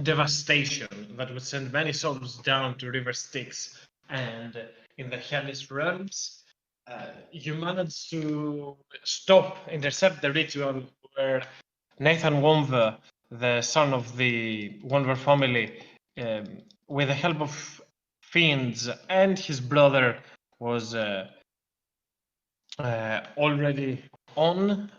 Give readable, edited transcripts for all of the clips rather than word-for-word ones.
devastation that would send many souls down to River Styx and in the hellish realms, you managed to intercept the ritual where Nathan Womver, the son of the Womver family, with the help of fiends and his brother, was already on.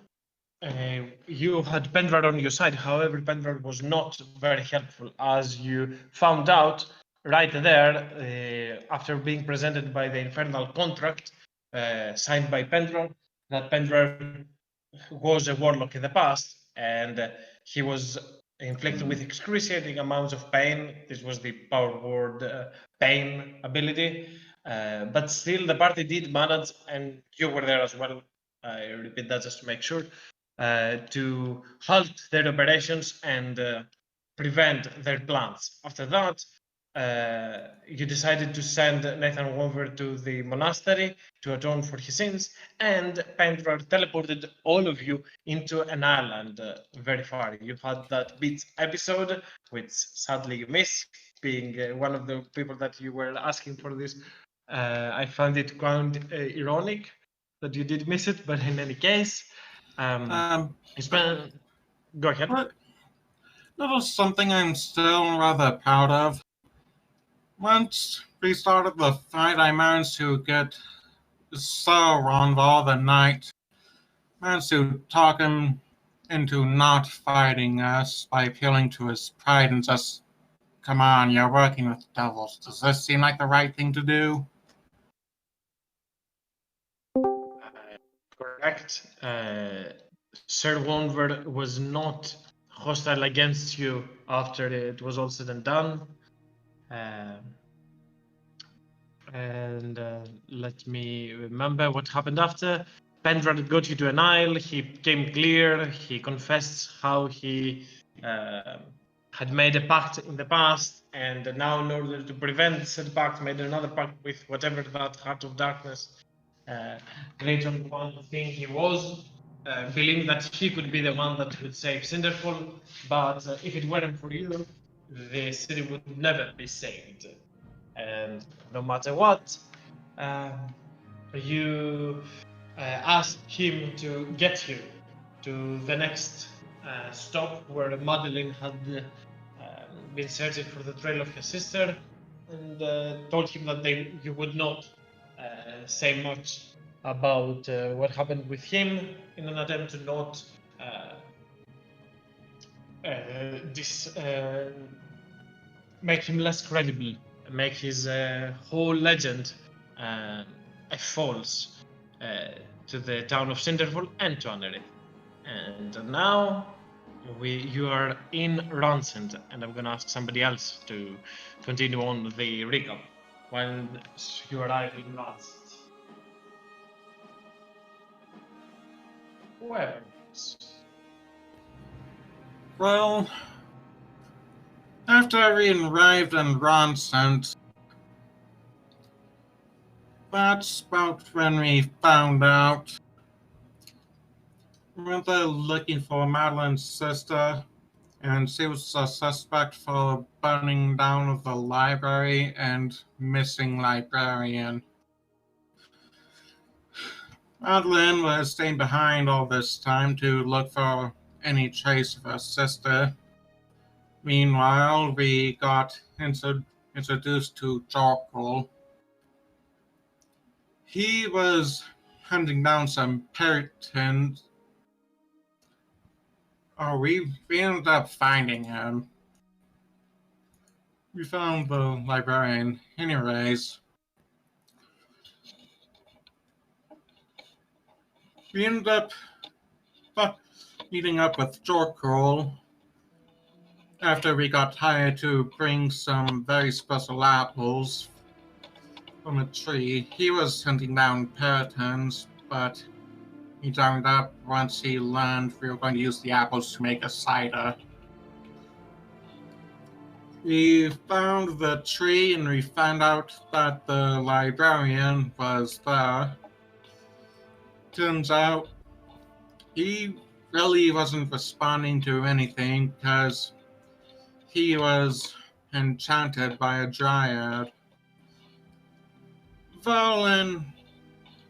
You had Pendrar on your side. However, Pendrar was not very helpful, as you found out right there after being presented by the infernal contract signed by Pendrar, that Pendrar was a warlock in the past, and he was inflicted with excruciating amounts of pain. This was the power word pain ability, but still the party did manage, and you were there as well. I repeat that just to make sure, to halt their operations and prevent their plans. After that, you decided to send Nathan over to the monastery to atone for his sins, and Pendrar teleported all of you into an island very far. You had that beach episode, which sadly you missed, being one of the people that you were asking for this. I found it quite ironic that you did miss it, but in any case, it's been... Go ahead. But that was something I'm still rather proud of. Once we started the fight, I managed to get Sauron the Knight, managed to talk him into not fighting us by appealing to his pride and just, come on, you're working with devils. Does this seem like the right thing to do? Correct. Sir Wonver was not hostile against you after it was all said and done. And let me remember what happened after. Pendrad got you to an isle. He came clear. He confessed how he had made a pact in the past, and now, in order to prevent said pact, made another pact with whatever that Heart of Darkness creature one thing he was, believing that he could be the one that would save Cinderfall. But if it weren't for you, the city would never be saved. And no matter what, you asked him to get you to the next stop where Madeline had been searching for the trail of her sister, and told him that you would not say much about what happened with him in an attempt to not make him less credible, make his whole legend a false to the town of Cinderfall and to Annerith. And now you are in Ransend, and I'm gonna ask somebody else to continue on the recap when you arrive in Ransend. Whoever is. Well, after we arrived in Ransend, that's about when we found out we went there looking for Madeline's sister, and she was a suspect for burning down of the library and missing librarian. Madeline was staying behind all this time to look for any trace of her sister. Meanwhile, we got introduced to Jorkul. He was hunting down some Puritans. We ended up finding him. We found the librarian. Anyways, we ended up meeting up with Jorkul after we got hired to bring some very special apples from a tree. He was hunting down Puritans, but he joined up once he learned we were going to use the apples to make a cider. We found the tree and we found out that the librarian was there. Turns out he really wasn't responding to anything because he was enchanted by a dryad. Valen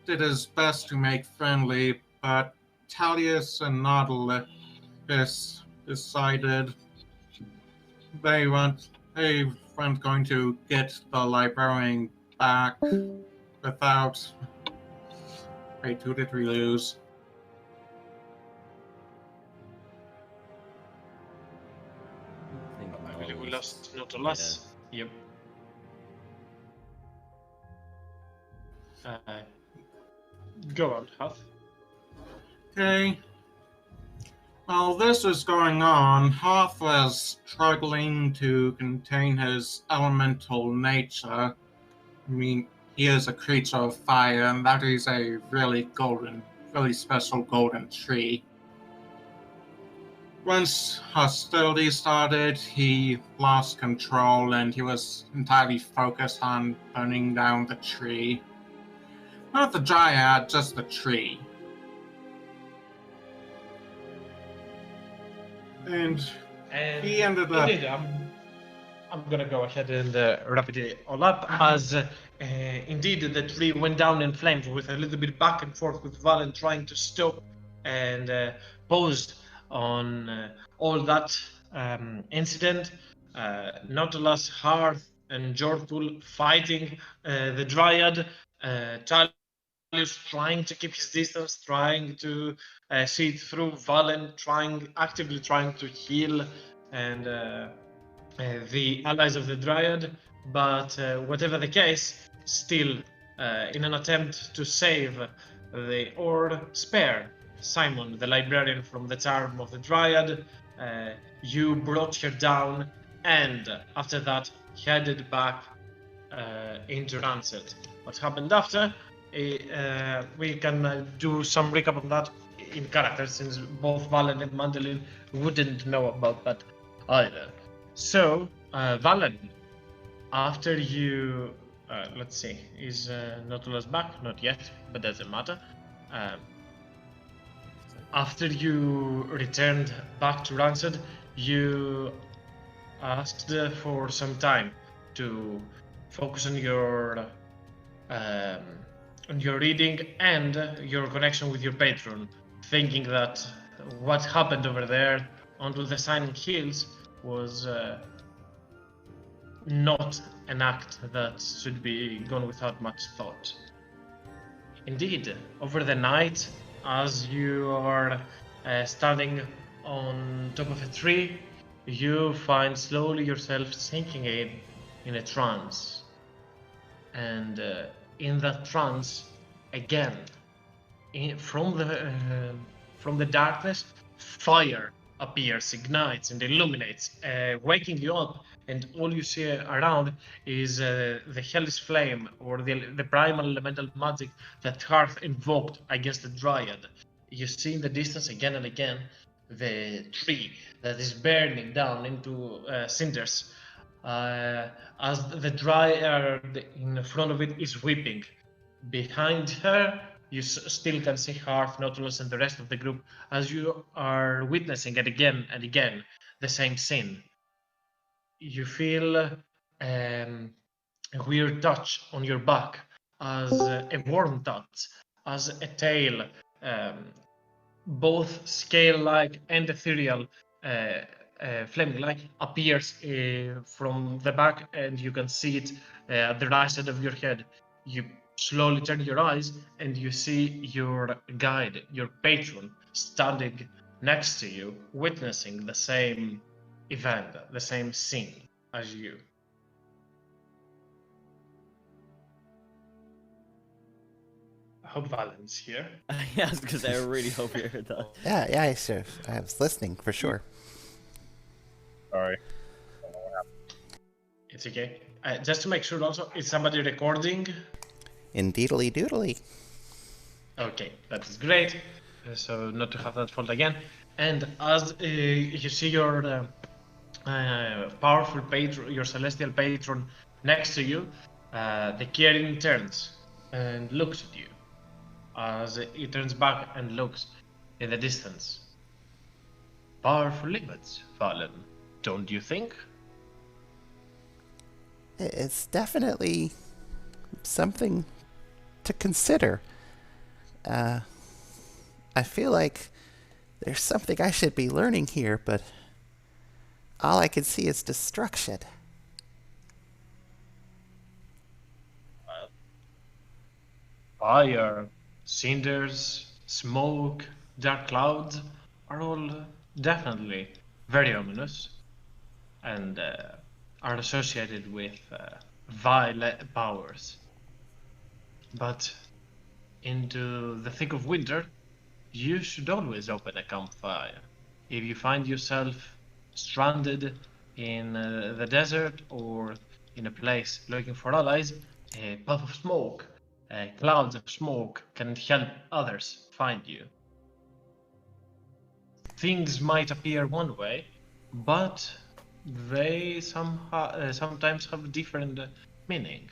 did his best to make friendly, but Talius and Nautilus decided they weren't going to get the librarian back without. Wait, who did we lose? I believe we lost Nautilus. Yep. Go on, Huth. Okay. While this was going on, Hoth was struggling to contain his elemental nature. I mean, he is a creature of fire, and that is a really special golden tree. Once hostility started, he lost control and he was entirely focused on burning down the tree. Not the dryad, just the tree. And he ended up. Indeed, I'm gonna go ahead and rapidly all up as indeed the tree went down in flames with a little bit back and forth with Valen trying to stop and paused on all that incident. Nautilus, Hearth, and Jortul fighting the Dryad. Talius trying to keep his distance, trying to see it through. Valen actively trying to heal and the allies of the Dryad, but whatever the case, still in an attempt to save or spare Simon, the librarian, from the charm of the Dryad, you brought her down, and after that headed back into Rancid. What happened after? We can do some recap on that in character, since both Valen and Mandolin wouldn't know about that either. So, Valen, after you, let's see, is Nautilus back? Not yet, but doesn't matter. After you returned back to Rancid, you asked for some time to focus on your reading and your connection with your patron, thinking that what happened over there onto the Shining Hills was not an act that should be gone without much thought. Indeed, over the night, as you are standing on top of a tree, you find slowly yourself sinking in a trance. And in that trance, again, from the darkness, fire appears, ignites, and illuminates, waking you up, and all you see around is the hellish flame, or the primal elemental magic that Hearth invoked against the Dryad. You see in the distance again and again the tree that is burning down into cinders, as the Dryad in front of it is weeping. Behind her, you still can see Hearth, Nautilus, and the rest of the group as you are witnessing it again and again, the same scene. You feel a weird touch on your back, as a warm touch, as a tail, both scale-like and ethereal, flame-like, appears from the back, and you can see it at the right side of your head. You slowly turn your eyes, and you see your guide, your patron, standing next to you, witnessing the same event, the same scene as you. I hope Valen's here. Yeah, I was gonna say, I really hope you heard that. Yeah, I was listening for sure. Sorry. It's okay. Just to make sure also, is somebody recording? Indeedly doodly. Okay, that is great. So not to have that fault again. And as you see your powerful patron, your celestial patron next to you, the Kirin turns and looks at you. As he turns back and looks in the distance. Powerful limits, Valen, don't you think? It's definitely something to consider. I feel like there's something I should be learning here, but all I can see is destruction. Fire, cinders, smoke, dark clouds are all definitely very ominous and are associated with vile powers. But into the thick of winter, you should always open a campfire. If you find yourself stranded in the desert or in a place looking for allies, a puff of smoke, clouds of smoke can help others find you. Things might appear one way, but they sometimes have different meaning.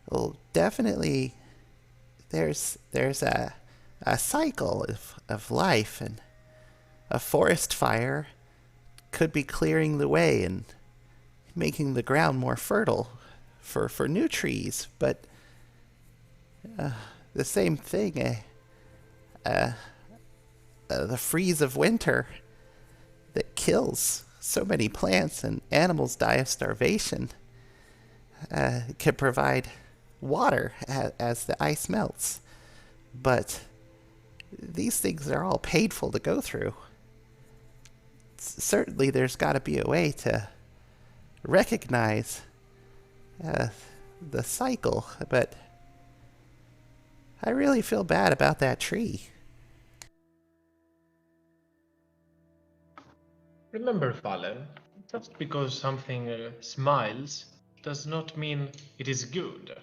Well, definitely there's a cycle of life, and a forest fire could be clearing the way and making the ground more fertile for new trees, but the same thing, the freeze of winter that kills so many plants and animals die of starvation can provide water as the ice melts. But these things are all painful to go through. Certainly there's got to be a way to recognize the cycle, but I really feel bad about that tree. Remember, Fallen, just because something smiles does not mean it is good.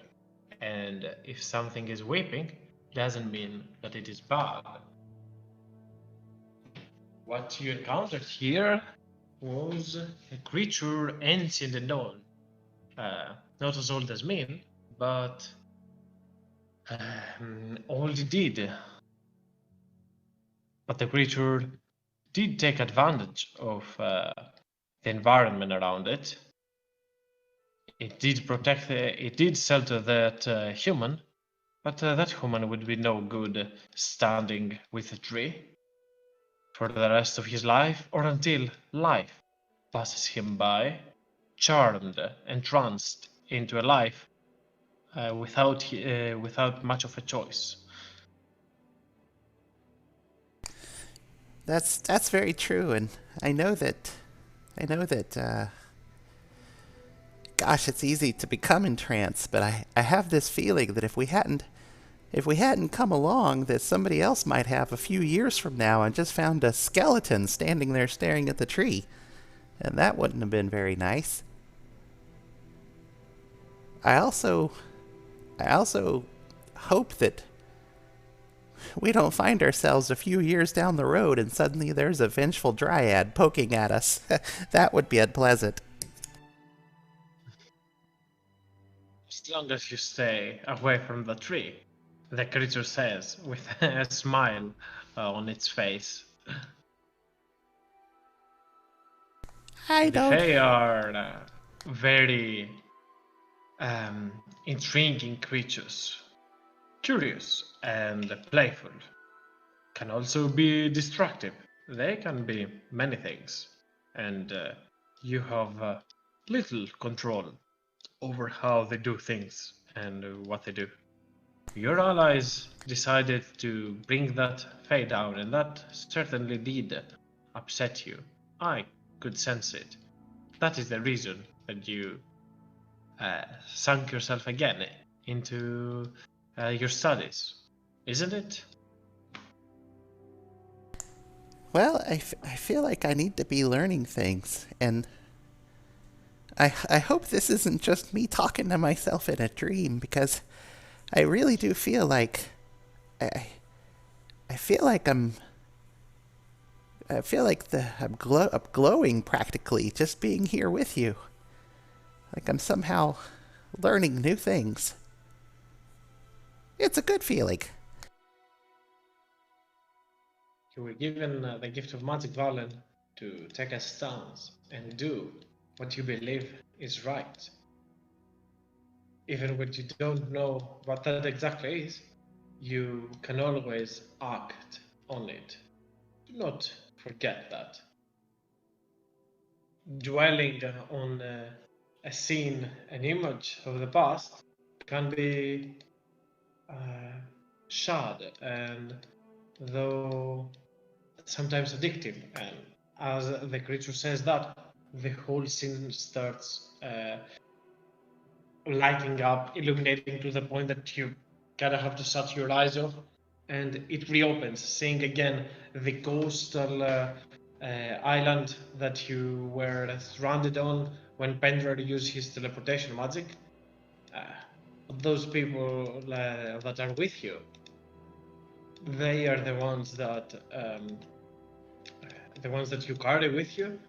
And if something is weeping, doesn't mean that it is bad. What you encountered here was a creature ancient and known. Not as old as me, but old indeed. But the creature did take advantage of the environment around it. It did protect, it did shelter that human, but that human would be no good standing with a tree for the rest of his life or until life passes him by, charmed, entranced into a life without much of a choice. That's very true, and I know that gosh, it's easy to become entranced, but I have this feeling that if we hadn't come along, that somebody else might have a few years from now and just found a skeleton standing there staring at the tree. And that wouldn't have been very nice. I also hope that we don't find ourselves a few years down the road and suddenly there's a vengeful dryad poking at us. That would be unpleasant. As long as you stay away from the tree, the creature says with a smile on its face. I The don't. Fae are very intriguing creatures, curious and playful. Can also be destructive. They can be many things, and you have little control over how they do things and what they do. Your allies decided to bring that Fae down, and that certainly did upset you. I could sense it. That is the reason that you sunk yourself again into your studies, isn't it? Well, I feel like I need to be learning things, and I hope this isn't just me talking to myself in a dream, because I really do feel like I, I feel like I'm glowing practically just being here with you. Like I'm somehow learning new things. It's a good feeling. You were given the gift of magic, Valen. to take a stance and do what you believe is right. Even when you don't know what that exactly is, you can always act on it. Do not forget that. Dwelling on a scene, an image of the past can be sad and though sometimes addictive. And as the creature says that, the whole scene starts lighting up, illuminating to the point that you kind of have to shut your eyes off, and it reopens, seeing again the coastal island that you were stranded on when Pendra used his teleportation magic. Uh, those people that are with you, they are the ones that you carry with you,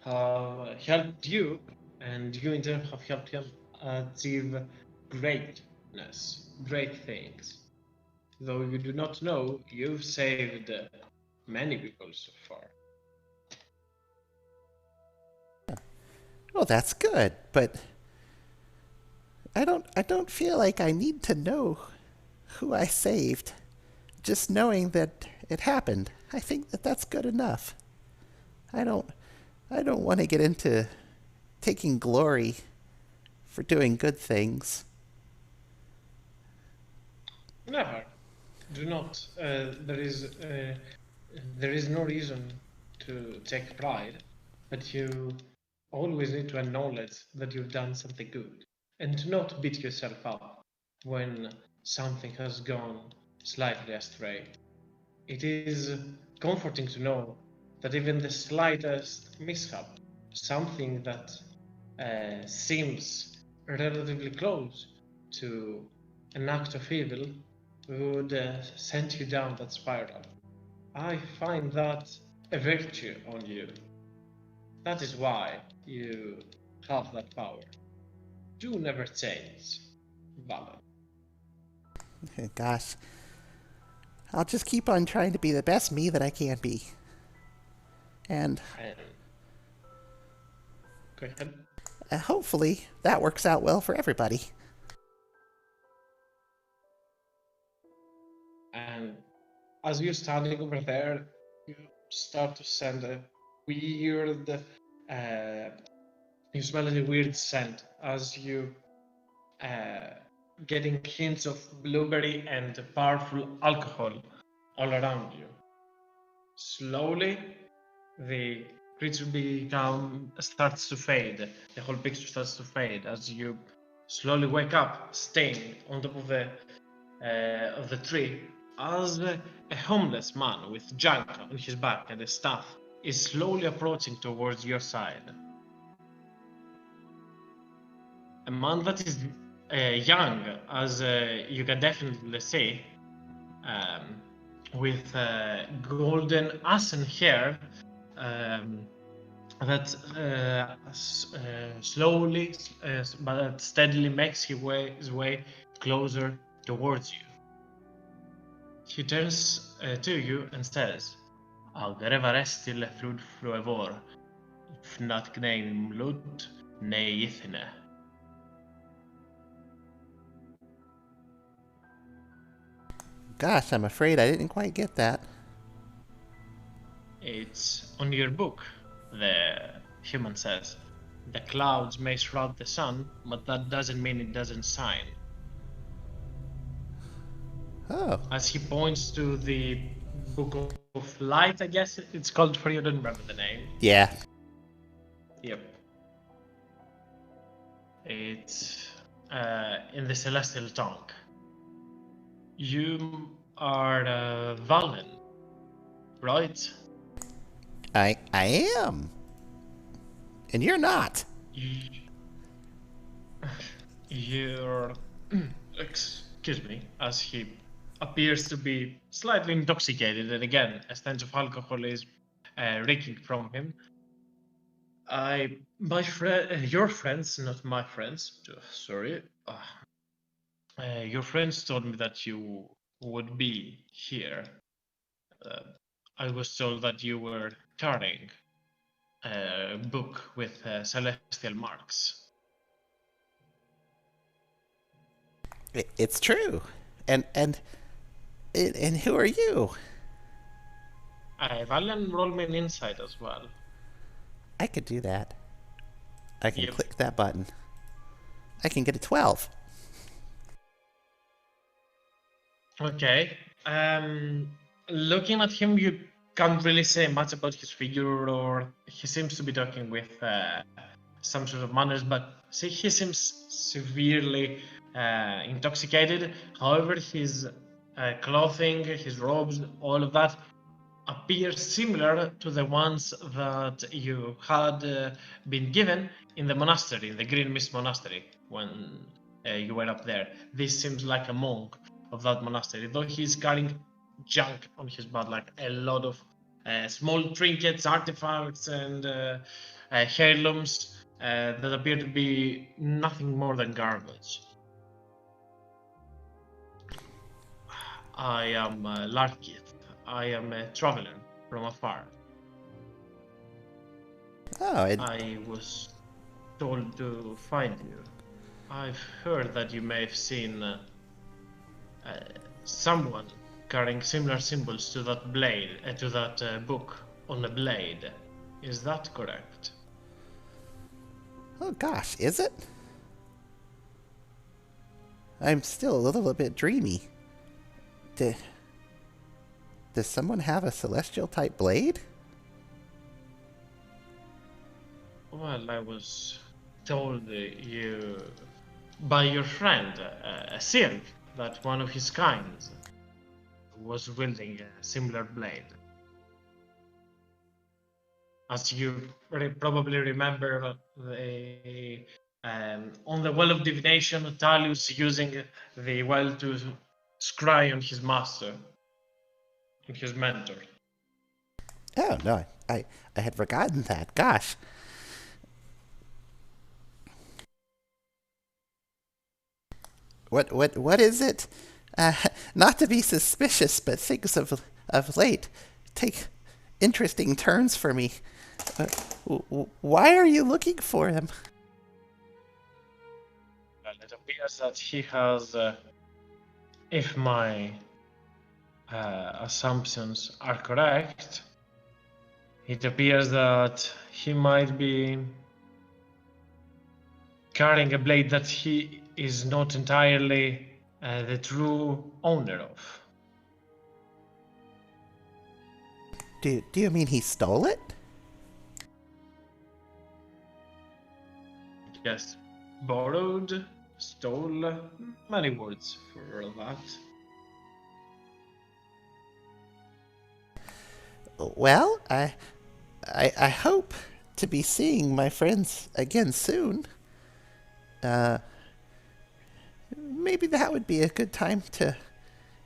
have helped you, and you in turn have helped him achieve greatness, great things. Though you do not know, you've saved many people so far. Well, that's good, but I don't feel like I need to know who I saved. Just knowing that it happened, I think that that's good enough. I don't I don't want to get into taking glory for doing good things. Never. Do not. There is no reason to take pride, but you always need to acknowledge that you've done something good, and to not beat yourself up when something has gone slightly astray. It is comforting to know that even the slightest mishap, something that seems relatively close to an act of evil, would send you down that spiral. I find that a virtue on you. That is why you have that power. Do never change, Valor. Gosh, I'll just keep on trying to be the best me that I can be. And And go ahead. hopefully that works out well for everybody. And as you're standing over there, you start to send a weird, you smell a weird scent as you getting hints of blueberry and powerful alcohol all around you. Slowly, the creature starts to fade. The whole picture starts to fade as you slowly wake up, staying on top of the tree, as a homeless man with junk on his back and a staff is slowly approaching towards your side. A man that is young, as you can definitely see, um, with golden ashen hair um, that slowly but steadily makes his way closer towards you. He turns to you and says, Agrevaresti leflud fluevor, fnat gnein lut ne ithine. Gosh, I'm afraid I didn't quite get that. It's on your book, the human says. The clouds may shroud the sun, but that doesn't mean it doesn't shine. Oh, As he points to the Book of Light, I guess it's called for you, I don't remember the name. yeah. Yep. It's in the celestial tongue. You are Valen, right? I am. And you're not. You're excuse me, as he appears to be slightly intoxicated, and again, a stench of alcohol is reeking from him. Your friends, not my friends. Sorry. Your friends told me that you would be here. Uh, I was told that you were carrying book with celestial marks. It's true. And who are you? Valian, roll me an insight as well. I could do that. I can Yep. click that button. I can get a 12. Okay. Looking at him, you can't really say much about his figure, or he seems to be talking with some sort of manners, but see, he seems severely intoxicated. However, his clothing, his robes, all of that appear similar to the ones that you had been given in the monastery, in the Green Mist Monastery, when you were up there. This seems like a monk of that monastery, though he's carrying junk on his back, like a lot of small trinkets, artifacts, and heirlooms that appear to be nothing more than garbage. I am Larkith. I am a traveler from afar. Oh, and I was told to find you. I've heard that you may have seen someone carrying similar symbols to that blade, to that book on a blade. Is that correct? oh gosh, is it? I'm still a little bit dreamy. Does someone have a celestial type blade? Well, I was told you by your friend, a Sylph, that one of his kinds was wielding a similar blade. As you probably remember, on the Well of Divination, Talius using the well to scry on his master, on his mentor. Oh no, I had forgotten that. Gosh. What is it? Not to be suspicious, but things of late take interesting turns for me. Why are you looking for him? Well, it appears that he has, if my assumptions are correct, it appears that he might be carrying a blade that he is not entirely the true owner of. Do you mean he stole it? Yes, borrowed, stole, many words for that. Well, I hope to be seeing my friends again soon. Maybe that would be a good time to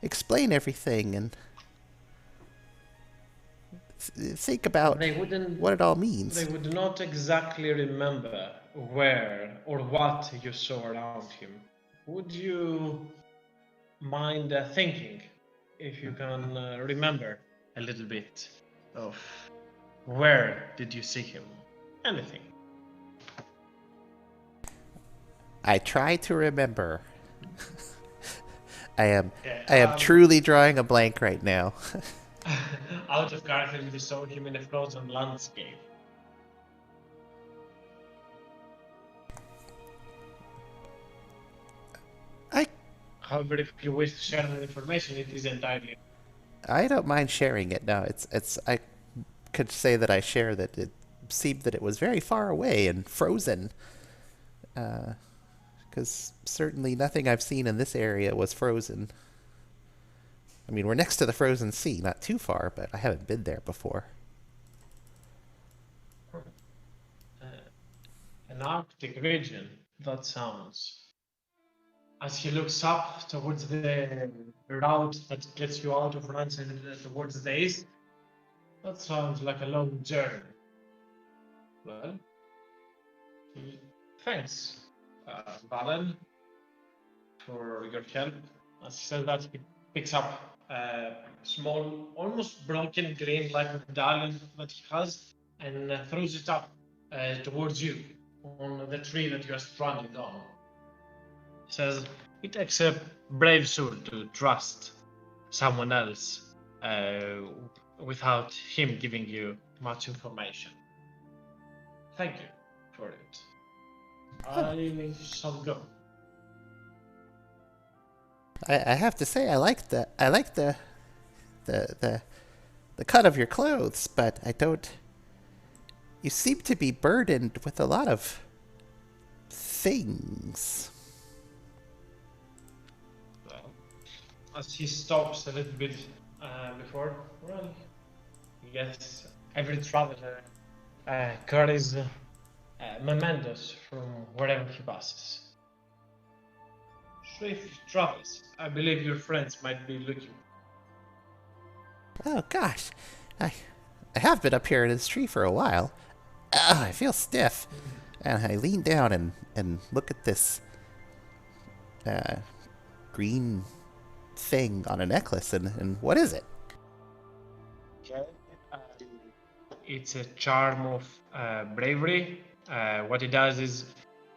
explain everything and think about what it all means. They would not exactly remember where or what you saw around him. Would you mind thinking if you can remember a little bit of where did you see him? Anything. I try to remember. I am Yeah, truly drawing a blank right now. out of character, you saw him in a frozen landscape. However, if you wish to share that information, it is entirely. I don't mind sharing it. No, it's I could say that I share that it seemed that it was very far away and frozen. Because certainly nothing I've seen in this area was frozen. I mean, we're next to the frozen sea, not too far, but I haven't been there before. An Arctic region, that sounds. As he looks up towards the route that gets you out of France and towards the east, that sounds like a long journey. Well, thanks, Valen, for your help. As he says that, he picks up a small, almost broken grain like medallion that he has and throws it up towards you on the tree that you are standing on. He says, it takes a brave soul to trust someone else without him giving you much information. Thank you for it. I shall go. I have to say, I like the cut of your clothes, but I don't. You seem to be burdened with a lot of things. Well, as he stops a little bit before, well, yes, every traveler carries mementos from wherever he passes. So if he travels, I believe your friends might be looking. Oh gosh, I have been up here in this tree for a while. I feel stiff, and I lean down and look at this green thing on a necklace, and what is it? Okay. It's a charm of bravery. What it does is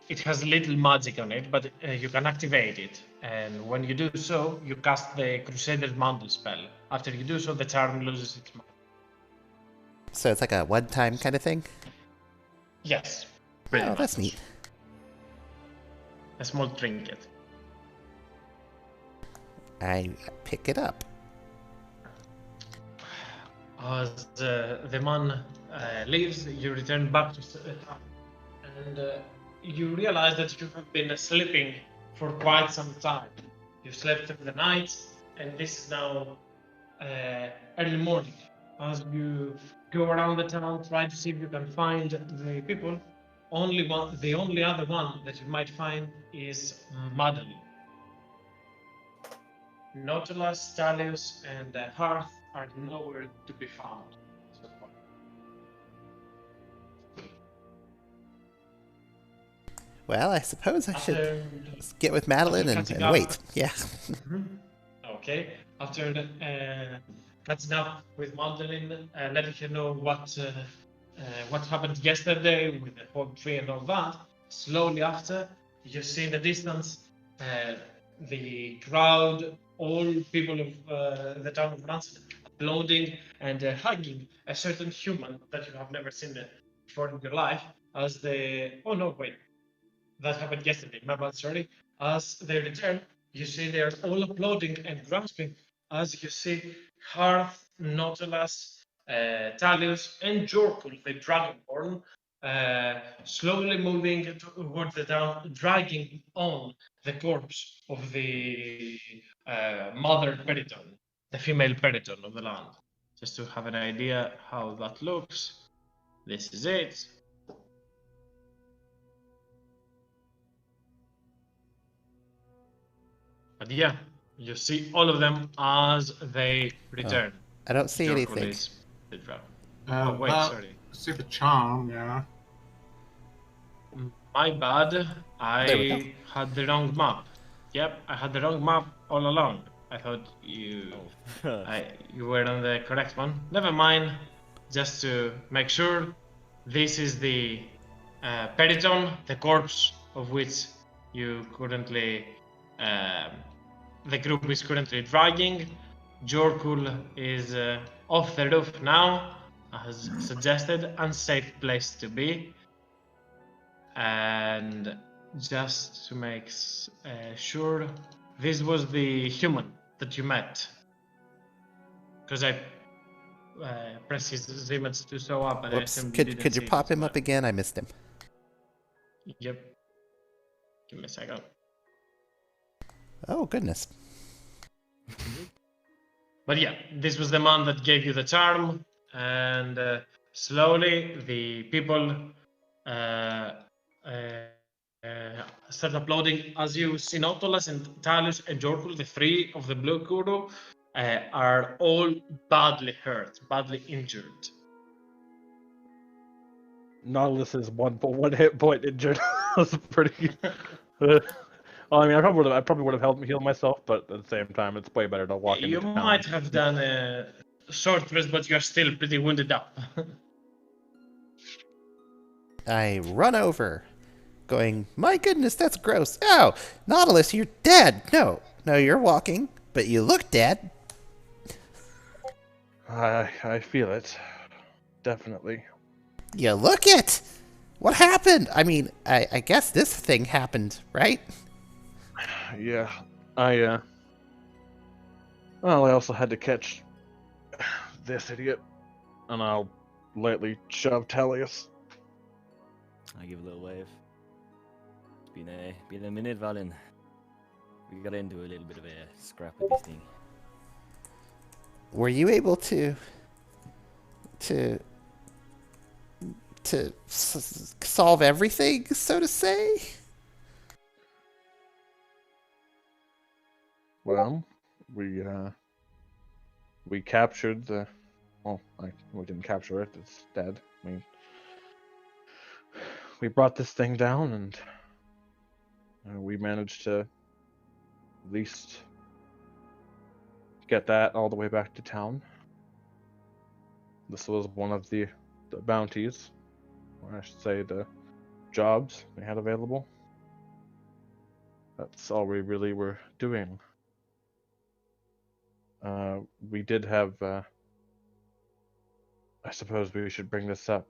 it has a little magic on it, but you can activate it. And when you do so, you cast the Crusader's Mantle spell. After you do so, the charm loses its magic. So it's like a one-time kind of thing? Yes. Pretty Oh, that's much. neat. A small trinket. I pick it up. As the man leaves, you return back to the town, and you realize that you have been sleeping for quite some time. You slept through the night, and this is now early morning. As you go around the town, try to see if you can find the people. The only other one that you might find is Madeline. Nautilus, Stalius, and Hearth are nowhere to be found so far. Well, I suppose I should After get with Madeline catching and up- wait. Yeah. Okay. After catching up with Madeline, letting her know what happened yesterday with the whole tree and all that. Slowly after, you see in the distance the crowd, all people of the town of Ransome, applauding and hugging a certain human that you have never seen before in your life. As they, oh no, wait, that happened yesterday. My bad, sorry. As they return, you see they are all applauding and grasping. As you see Hearth, Nautilus, Talius, and Jorkul, the Dragonborn, slowly moving towards the town, dragging on the corpse of the mother Periton, the female Periton of the land. Just to have an idea how that looks, this is it. But yeah, you see all of them as they return. I don't see Jorkul anything. is the dragon. Oh, wait, well, sorry. see the charm, yeah. My bad. There we go. I had the wrong map. Yep, I had the wrong map all along. I thought you were on the correct one. Never mind. Just to make sure, this is the Periton, the corpse of which you currently, the group is currently dragging. Jorkul is off the roof now, as suggested, unsafe place to be. And just to make sure, this was the human that you met. Because I pressed his image to show up, and I Whoops. assumed Could didn't you see it pop as him well. up again? I missed him. Yep. Give me a second. Oh, goodness. But yeah, this was the man that gave you the charm, and slowly the people start applauding as you see Nautilus and Talus and Jorkul, the three of the Blue Kuru, are all badly hurt, badly injured. Nautilus is one hit point injured. That's pretty. Well, I mean, I probably would have healed myself, but at the same time, it's way better to walk into You town. might have done a short rest, but you're still pretty wounded up. I run over, going, my goodness, that's gross. Oh, Nautilus, you're dead. No, you're walking, but you look dead. I feel it. Definitely. You look it. What happened? I mean, I guess this thing happened, right? Yeah. Well, I also had to catch this idiot, and I'll lightly shove Tellius. I give a little wave. It's been a minute, Valin. We got into a little bit of a scrap with this thing. Were you able to solve everything, so to say? Well, we captured the. Well, we didn't capture it. It's dead. We brought this thing down, and we managed to at least get that all the way back to town. This was one of the bounties, or I should say the jobs we had available. That's all we really were doing. We did have, I suppose we should bring this up.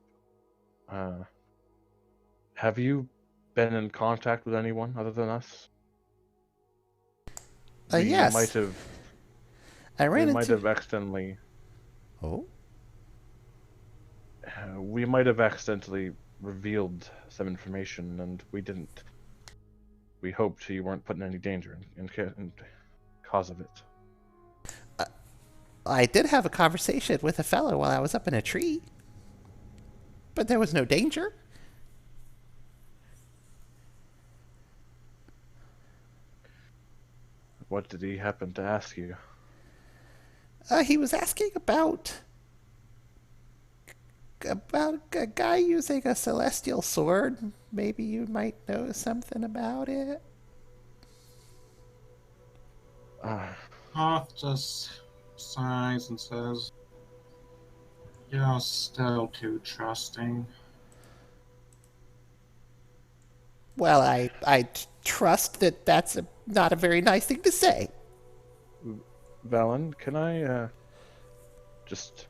Have you been in contact with anyone other than us? Yes. Might have. I ran We into. might have accidentally. Oh. We might have accidentally revealed some information, and we didn't. We hoped you weren't put in any danger in cause of it. I did have a conversation with a fellow while I was up in a tree, but there was no danger. What did he happen to ask you? He was asking about a guy using a celestial sword. Maybe you might know something about it. Hoth just sighs and says, "You're still too trusting." Well, I trust that that's not a very nice thing to say. Valen, can I just?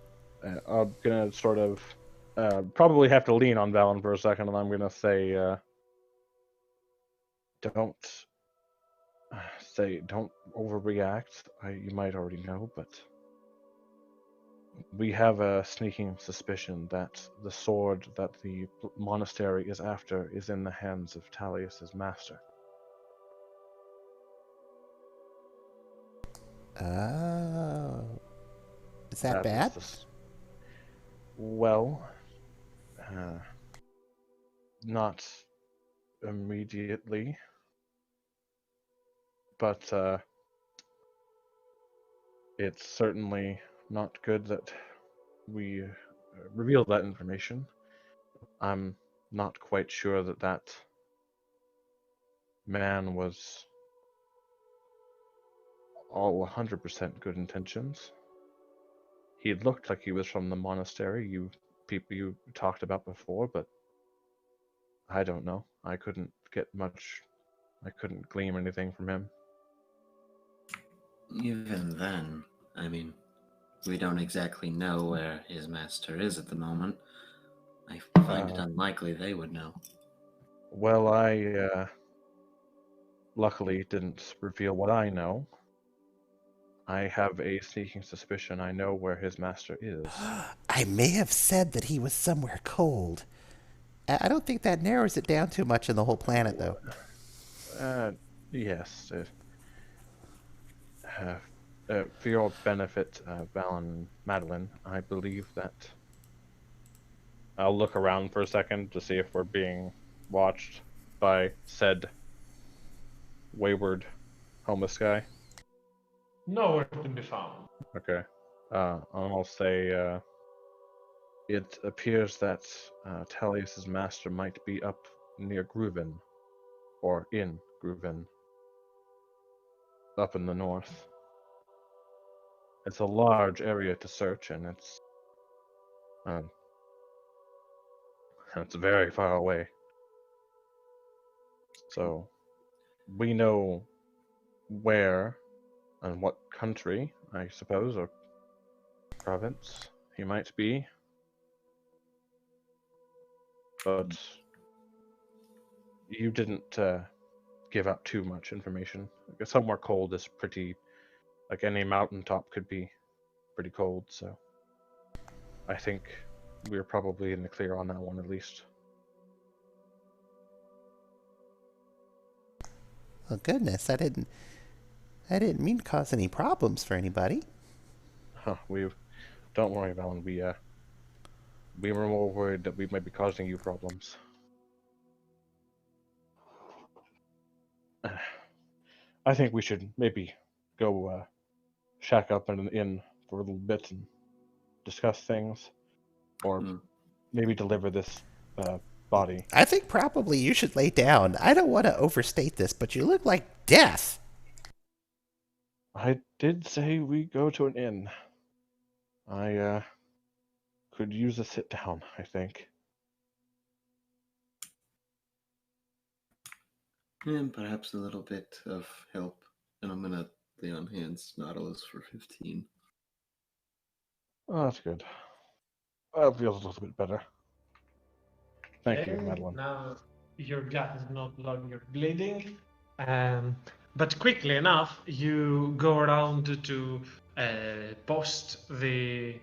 I'm gonna sort of probably have to lean on Valen for a second, and I'm gonna say, don't don't overreact. You might already know, but we have a sneaking suspicion that the sword that the monastery is after is in the hands of Tallius's master. Oh. Is that That is bad? Well, not immediately, but it's certainly not good that we reveal that information. I'm not quite sure that that man was all 100% good intentions. He looked like he was from the monastery people you talked about before, but I don't know. I couldn't glean anything from him. Even then, I mean, we don't exactly know where his master is at the moment. I find it unlikely they would know. Well, I luckily didn't reveal what I know. I have a sneaking suspicion I know where his master is. I may have said that he was somewhere cold. I don't think that narrows it down too much in the whole planet, though. Yes. For your benefit, Valen and Madeline, I believe that. I'll look around for a second to see if we're being watched by said wayward homeless guy. Nowhere to be found. Okay. I'll say it appears that Tellius's master might be up near Gruvin, or in Gruvin, up in the north. It's a large area to search, and it's It's very far away. So, we know where and what country, I suppose, or province he might be. But you didn't give out too much information. Somewhere cold is pretty, like any mountaintop could be pretty cold, so I think we're probably in the clear on that one at least. Oh goodness, I didn't mean to cause any problems for anybody. Huh, don't worry, Valen. We were more worried that we might be causing you problems. I think we should maybe go shack up in an inn for a little bit and discuss things, or maybe deliver this body. I think probably you should lay down. I don't want to overstate this, but you look like death. I did say we go to an inn. I could use a sit down, I think. And perhaps a little bit of help. And I'm gonna lay on hands Nautilus for 15. Oh, that's good. That feels a little bit better. Thank you, Okay, Madeline. now your gut is not longer bleeding. But quickly enough, you go around to post the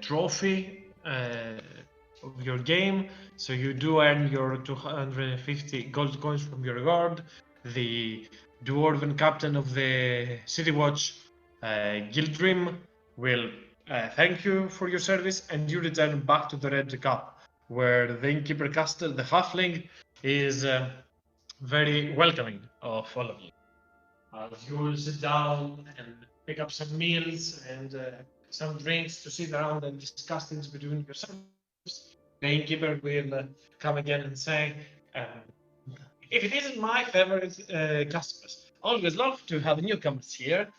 trophy of your game. So you do earn your 250 gold coins from your guard. The dwarven captain of the City Watch, Gildrim, will thank you for your service, and you return back to the Red Cup, where the innkeeper caster, the halfling, is very welcoming of all of you. You will sit down and pick up some meals and some drinks to sit around and discuss things between yourselves. The innkeeper will come again and say, if it isn't my favorite customers, always love to have newcomers here.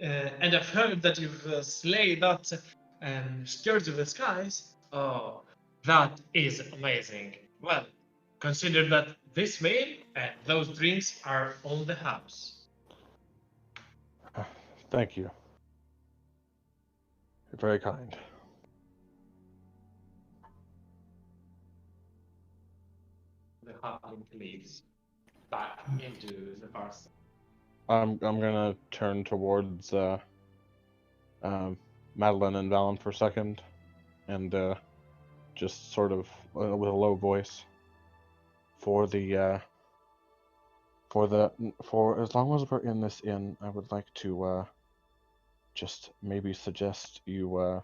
And I've heard that you've slayed that Scourge of the Skies. Oh, that is amazing. Well, consider that this meal and those drinks are on the house. Thank you. You're very kind. The halfling leaves back into the parcel. I'm gonna turn towards Madeline and Valen for a second, and just sort of with a low voice for as long as we're in this inn, I would like to just maybe suggest you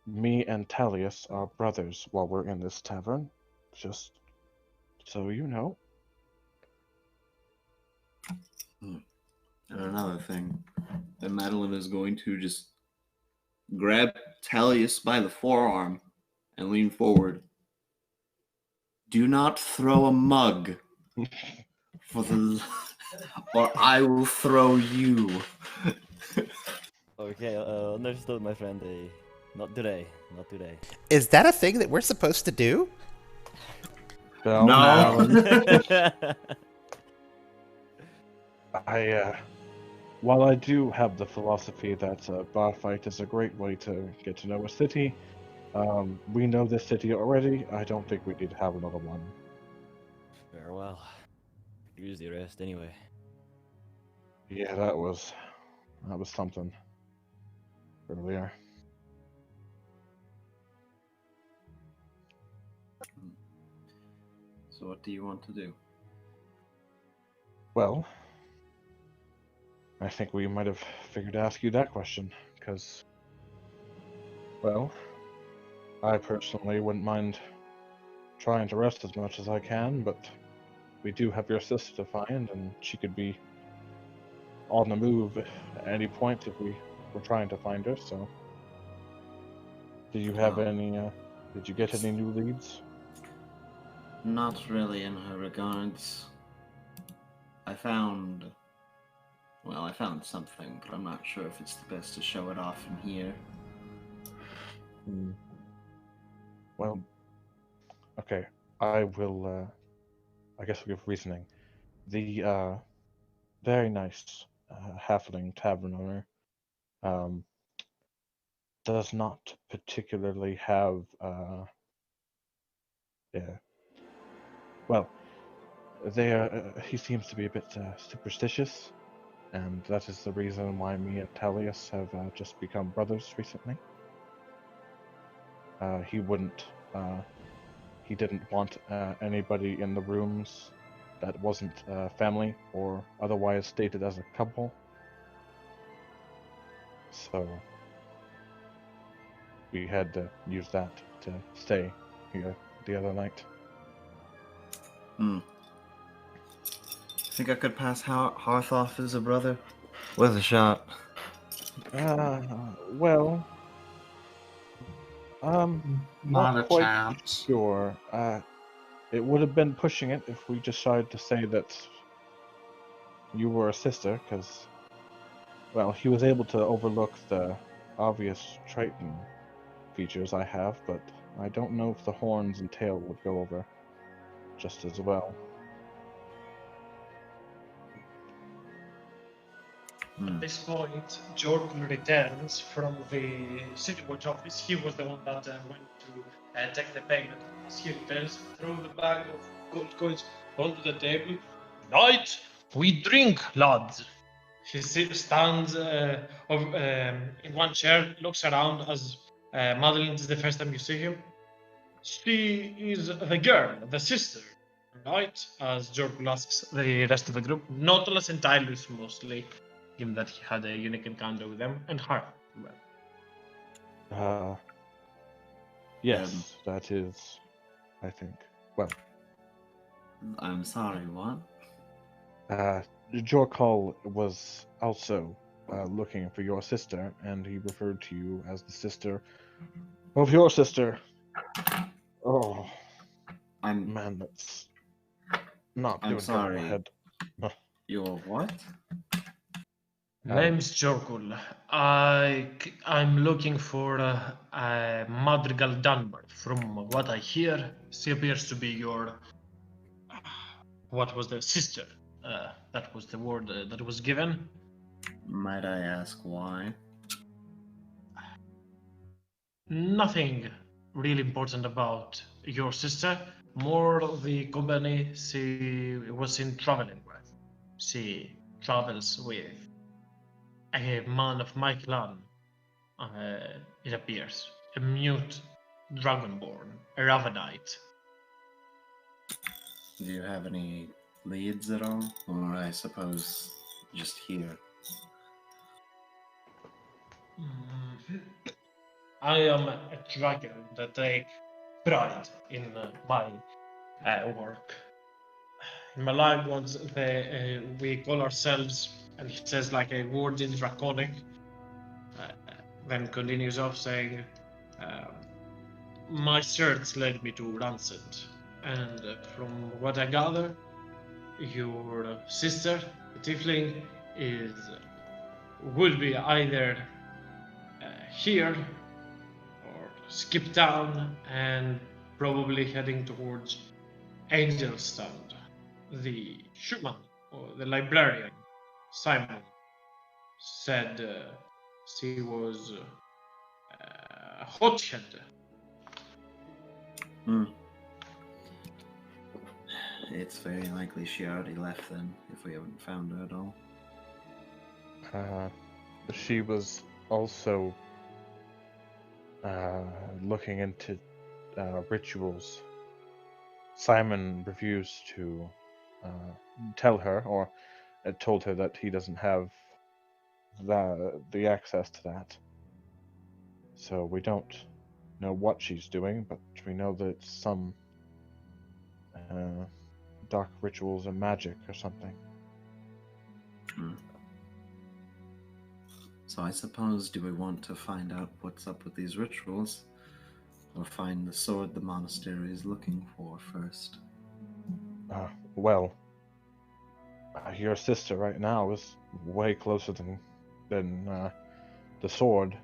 me and Talius are brothers while we're in this tavern, just so you know. And another thing, that Madeline is going to just grab Talius by the forearm and lean forward. Do not throw a mug or I will throw you. Okay, understood, my friend. Not today. Not today. Is that a thing that we're supposed to do? Well, No. While I do have the philosophy that a bar fight is a great way to get to know a city, we know this city already. I don't think we need to have another one. Farewell. Use the rest anyway. Yeah, that was something earlier. So what do you want to do? Well, I think we might have figured to ask you that question, because, well, I personally wouldn't mind trying to rest as much as I can, but we do have your sister to find, and she could be on the move at any point if we were trying to find her, so... Do you have any, did you get any new leads? Not really in her regards. I found something, but I'm not sure if it's the best to show it off in here. Hmm. Well, okay. I will. I guess we'll give reasoning. The very nice halfling tavern owner um, does not particularly have. Yeah. Well, they are. He seems to be a bit superstitious, and that is the reason why me and Talius have just become brothers recently. He wouldn't. He didn't want anybody in the rooms that wasn't family or otherwise stated as a couple. So we had to use that to stay here the other night. Think I could pass Hearth off as a brother? Worth a shot. Well, Not not a quite chance. sure. It would have been pushing it if we decided to say that you were a sister, because, well, he was able to overlook the obvious Triton features I have, but I don't know if the horns and tail would go over just as well. At this point, Jordan returns from the City Watch office. He was the one that went to take the payment. As he returns, throw the bag of gold coins onto the table. Tonight, we drink, lads. He stands in one chair, looks around as Madeline is the first time you see him. She is the girl, the sister, right? As Jordan asks the rest of the group. Nautilus and Tylus mostly, given that he had a unique encounter with them, and her. Well, Yes, that is, I think. Well, I'm sorry, what? Jorkal was also looking for your sister, and he referred to you as the sister of your sister. Oh, I'm man, that's not I'm doing good in my sorry. head. You're what? Name's Jorkul. I'm looking for Madrigal Dunbar. From what I hear, she appears to be your. What was the sister? That was the word that was given. Might I ask why? Nothing really important about your sister. More of the company she was in traveling with. She travels with a man of my clan. It appears a mute dragonborn, a Ravenite. Do you have any leads at all? Or I suppose just here? I am a dragon that take pride in my work. In my life, once we call ourselves, and he says like a word in Draconic, uh, then continues off saying, um, my search led me to Rancid, and from what I gather, your sister, the Tiefling, would be either here or skip town and probably heading towards Angelstand. The human or the librarian, Simon, said she was a hothead. It's very likely she already left then, if we haven't found her at all. She was also looking into rituals. Simon refused to tell her, or told her that he doesn't have the access to that. So we don't know what she's doing, but we know that it's some dark rituals and magic or something. So I suppose, do we want to find out what's up with these rituals? Or find the sword the monastery is looking for first? Well, your sister right now is way closer than the sword.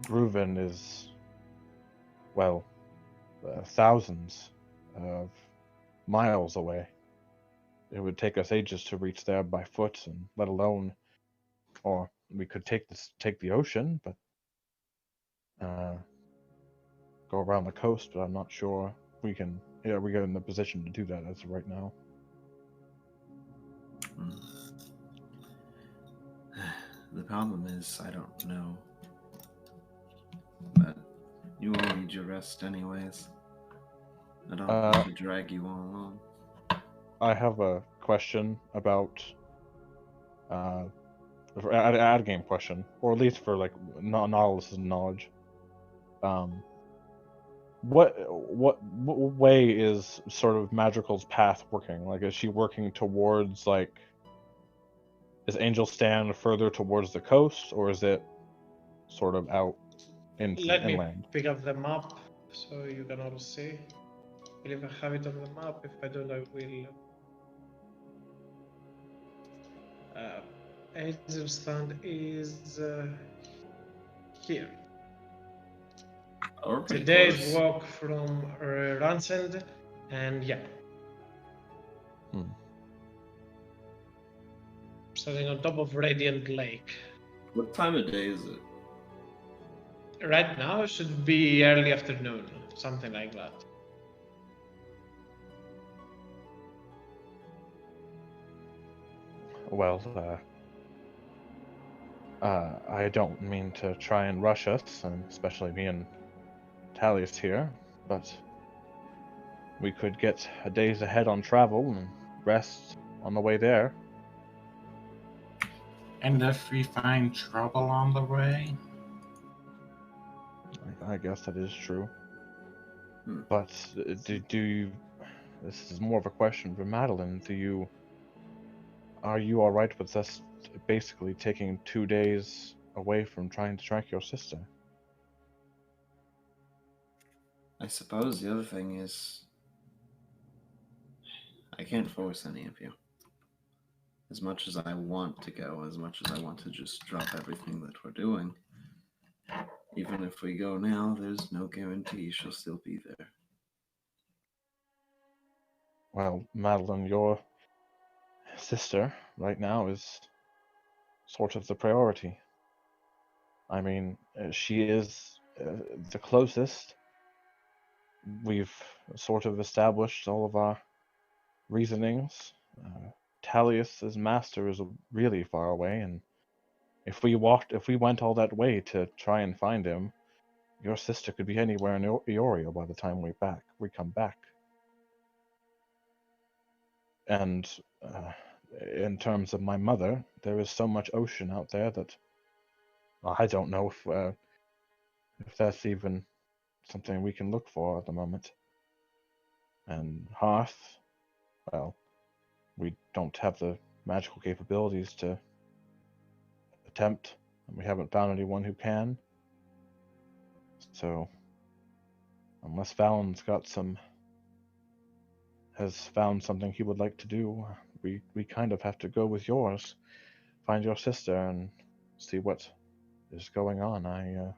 Grooven is, well, thousands of miles away. It would take us ages to reach there by foot, and let alone, or we could take the ocean, but go around the coast. But I'm not sure we can. Yeah, we get in the position to do that as of right now. The problem is, I don't know. But you all need your rest anyways. I don't want to drag you all along. I have a question about ad game question, or at least for like Nautilus's knowledge. What way is sort of Madrigal's path working? Like, is she working towards like? Is Angelstand further towards the coast, or is it sort of out into Let me inland? pick up the map so you can all see. I believe I have it on the map. If I don't, I will. Angelstand is here. Or pretty Today's close. walk from Ranseld, and yeah. Standing on top of Radiant Lake. What time of day is it? Right now, it should be early afternoon, something like that. Well, I don't mean to try and rush us, and especially me and Tallius here, but we could get a days ahead on travel and rest on the way there. And if we find trouble on the way? I guess that is true. Hmm. But do you... This is more of a question for Madeline. Are you alright with us basically taking 2 days away from trying to track your sister? I suppose the other thing is, I can't force any of you. As much as I want to go, as much as I want to just drop everything that we're doing, even if we go now, there's no guarantee she'll still be there. Well, Madeline, your sister right now is sort of the priority. I mean, she is the closest. We've sort of established all of our reasonings. Tallius's master is really far away, and if we went all that way to try and find him, your sister could be anywhere in Iorio by the time we come back. And in terms of my mother, there is so much ocean out there that I don't know if that's even something we can look for at the moment. And Hearth, well, we don't have the magical capabilities to attempt, and we haven't found anyone who can. So, unless Fallon's has found something he would like to do, we kind of have to go with yours, find your sister, and see what is going on. I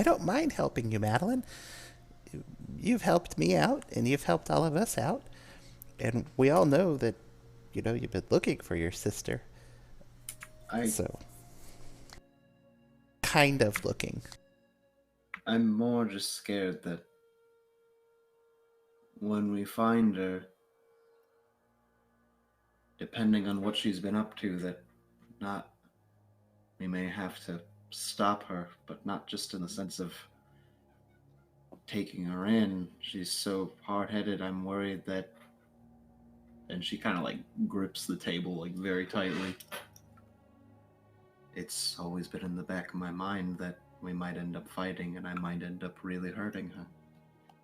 don't mind helping you, Madeline. You've helped me out, and you've helped all of us out, and we all know that, you know, you've been looking for your sister. So, kind of looking. I'm more just scared that when we find her, depending on what she's been up to, we may have to stop her, but not just in the sense of taking her in. She's so hard-headed, I'm worried that... And she kind of like grips the table like very tightly. It's always been in the back of my mind that we might end up fighting and I might end up really hurting her,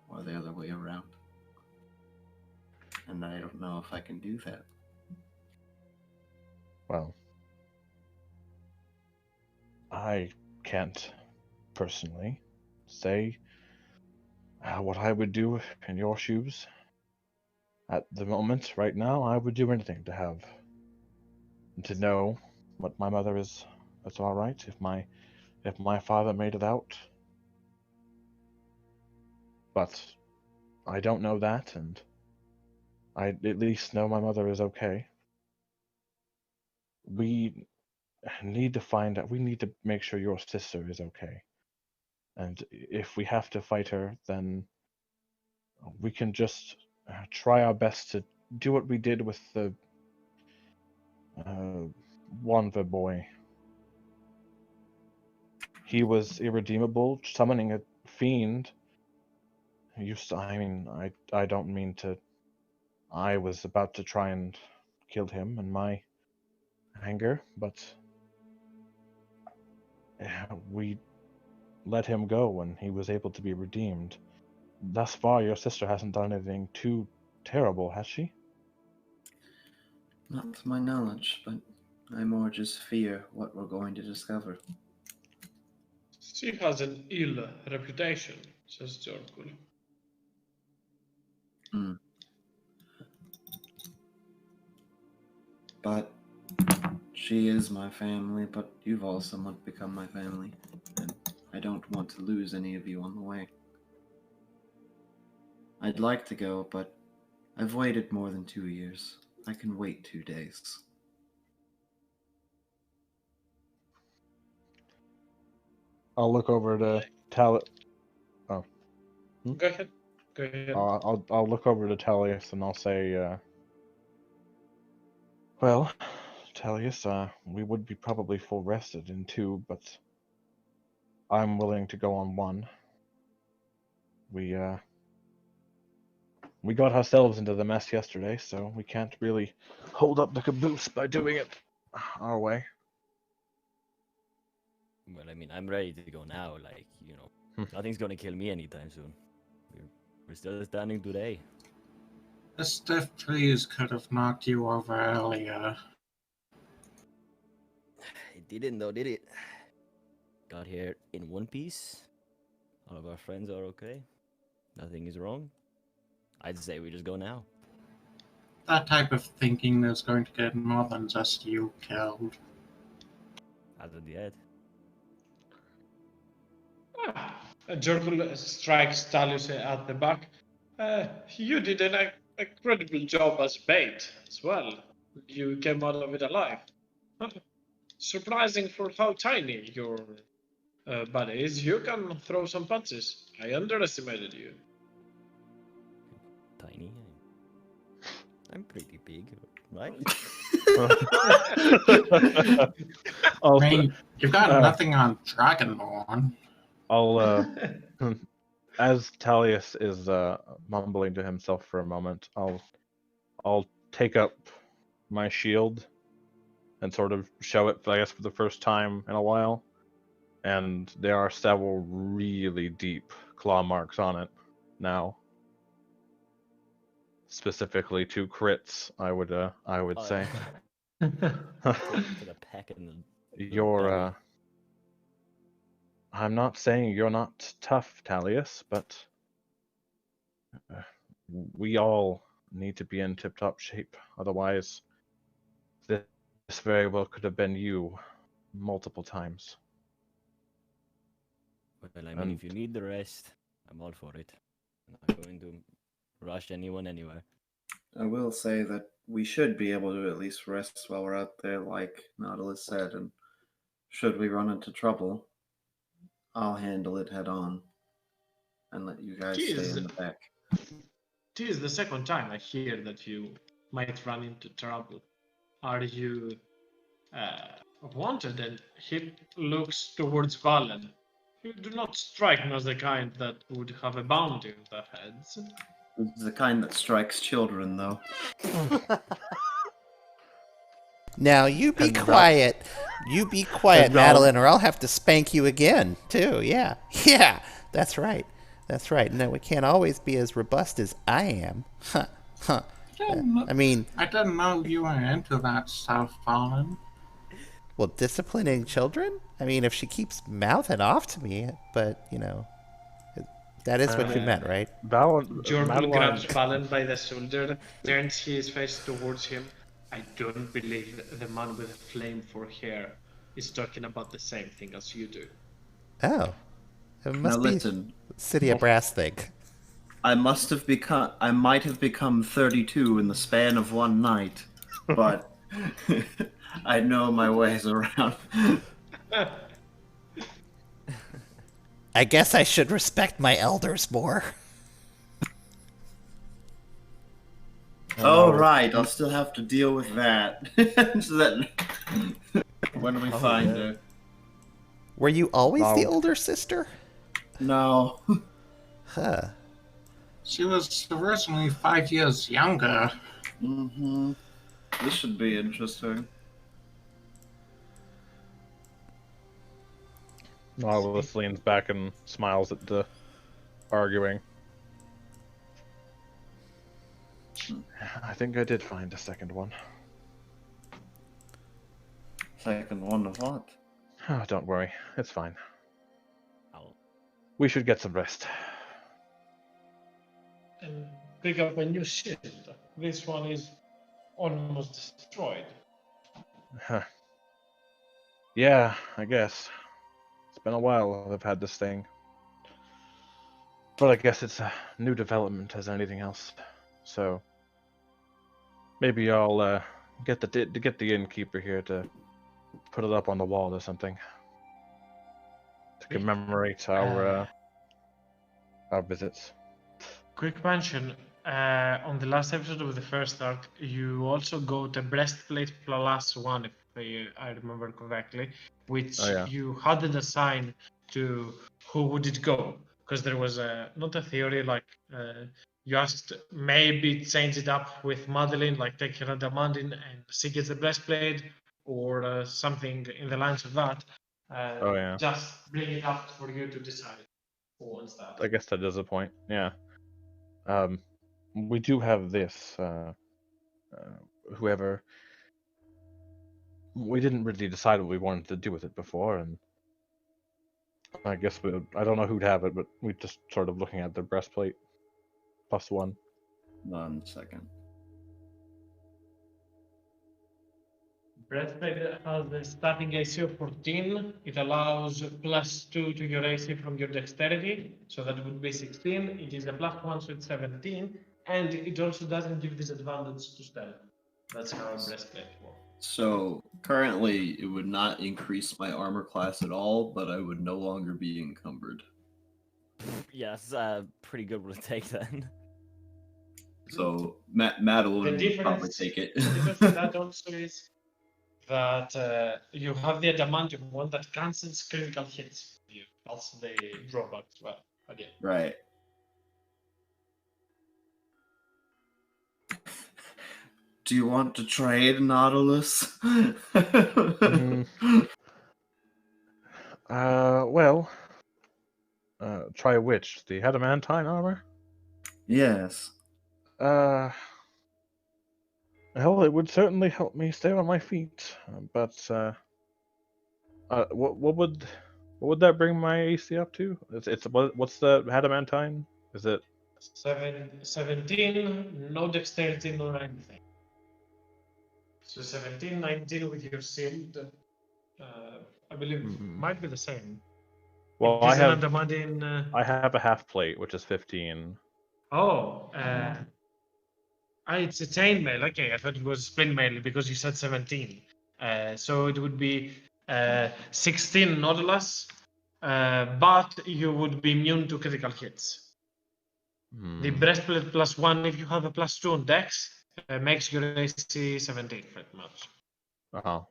or the other way around. And I don't know if I can do that. Well, I can't personally say what I would do in your shoes. At the moment, right now, I would do anything to know what my mother is it's all right if my father made it out. But I don't know that, and I at least know my mother is okay. We need to find out. We need to make sure your sister is okay. And if we have to fight her, then we can just try our best to do what we did with the Wanva boy. He was irredeemable, summoning a fiend. I mean, I don't mean to. I was about to try and kill him in my anger, but we let him go when he was able to be redeemed. Thus far, your sister hasn't done anything too terrible, has she? Not to my knowledge, but I more just fear what we're going to discover. She has an ill reputation, says Jorkul. But she is my family, but you've all somewhat become my family, and I don't want to lose any of you on the way. I'd like to go, but I've waited more than 2 years. I can wait 2 days. I'll look over to Tal. Oh. Go ahead. Go ahead. I'll look over to Talius and I'll say, well, Talius, we would be probably full rested in 2, but I'm willing to go on 1. We got ourselves into the mess yesterday, so we can't really hold up the caboose by doing it our way. Well, I mean, I'm ready to go now. Like, nothing's gonna kill me anytime soon. We're still standing today. The stiff trees could have knocked you over earlier. It didn't, though, did it? Got here in one piece. All of our friends are okay. Nothing is wrong. I'd say we just go now. That type of thinking is going to get more than just you killed. As of yet. Jorkul strikes Talus at the back. You did an incredible job as bait as well. You came out of it alive. Surprising for how tiny your body is. You can throw some punches. I underestimated you. Tiny. I'm pretty big, right? I mean, you've got nothing on Dragonborn. I'll as Talius is mumbling to himself for a moment, I'll take up my shield and sort of show it, I guess, for the first time in a while. And there are several really deep claw marks on it now. Specifically 2 crits, I would say. To the pack in the You're I'm not saying you're not tough, Talius, but we all need to be in tip-top shape. Otherwise, this very well could have been you multiple times. Well, I mean, if you need the rest, I'm all for it. I'm not going to rush anyone anywhere. I will say that we should be able to at least rest while we're out there, like Nautilus said, and should we run into trouble, I'll handle it head on and let you guys stay in the back. It is the second time I hear that you might run into trouble. Are you wanted? And he looks towards Valen. You do not strike me as the kind that would have a bounty on their heads. It's the kind that strikes children, though. Now you be quiet. You be quiet, Madeline, or I'll have to spank you again, too. Yeah. Yeah, that's right. That's right. No, we can't always be as robust as I am. Huh. Huh. I mean... I didn't know you were into that stuff, Valen. Well, disciplining children? I mean, if she keeps mouthing off to me, but, that is what you meant, right? Jordan grabs Valen by the shoulder, turns his face towards him. I don't believe the man with a flame for hair is talking about the same thing as you do. Oh, it Now must be listen, City of Brass thing. I might have become 32 in the span of one night, but I know my ways around. I guess I should respect my elders more. Oh, right, I'll still have to deal with that. So that when we Oh, find yeah. her. Were you always the No. older sister? No. Huh. She was originally 5 years younger. Mm-hmm. This should be interesting. Nautilus leans back and smiles at the arguing. I think I did find a second one. Second one of what? Oh, don't worry, it's fine. I'll We should get some rest. And pick up a new shield. This one is almost destroyed. Huh. Yeah, I guess. It's been a while I've had this thing. But I guess it's a new development as anything else. So maybe I'll get the innkeeper here to put it up on the wall or something to commemorate our visits. Quick mention, on the last episode of the first arc, you also got a breastplate plus one, if I remember correctly, which Oh, yeah. you hadn't assigned to who would it go, because there was not a theory, like you asked maybe change it up with Madeline, like take her adamantine and she gets the breastplate, or something in the lines of that. Oh, yeah. Just bring it up for you to decide who wants that. I guess that is a point. Yeah. We do have this. Whoever. We didn't really decide what we wanted to do with it before, and I guess I don't know who'd have it, but we just sort of looking at the breastplate plus one. 1 second. Breastplate has a starting AC of 14. It allows +2 to your AC from your dexterity, so that would be 16. It is a +1, so it's 17. And it also doesn't give disadvantage to stealth. That's how a breastplate works. So currently, it would not increase my armor class at all, but I would no longer be encumbered. Yeah, that's a pretty good one to take then. So Madeline The would probably difference, take it. the difference in that also is that you have the adamantium one that cancels critical hits for you. That's the drawback as well. Again. Right. Do you want to trade, Nautilus? Well, try which? The adamantine armor? Yes. Hell, it would certainly help me stay on my feet. But what would that bring my AC up to? What's the adamantine? Is it 17, no dexterity, no anything. So 17, 19 with your shield, I believe might be the same. Well, It is an adamantine. I have a half plate, which is 15. It's a chainmail. Okay, I thought it was split mail because you said 17. So it would be 16 Nautilus, but you would be immune to critical hits. The breastplate +1, if you have a +2 on dex, makes your AC 17 pretty much.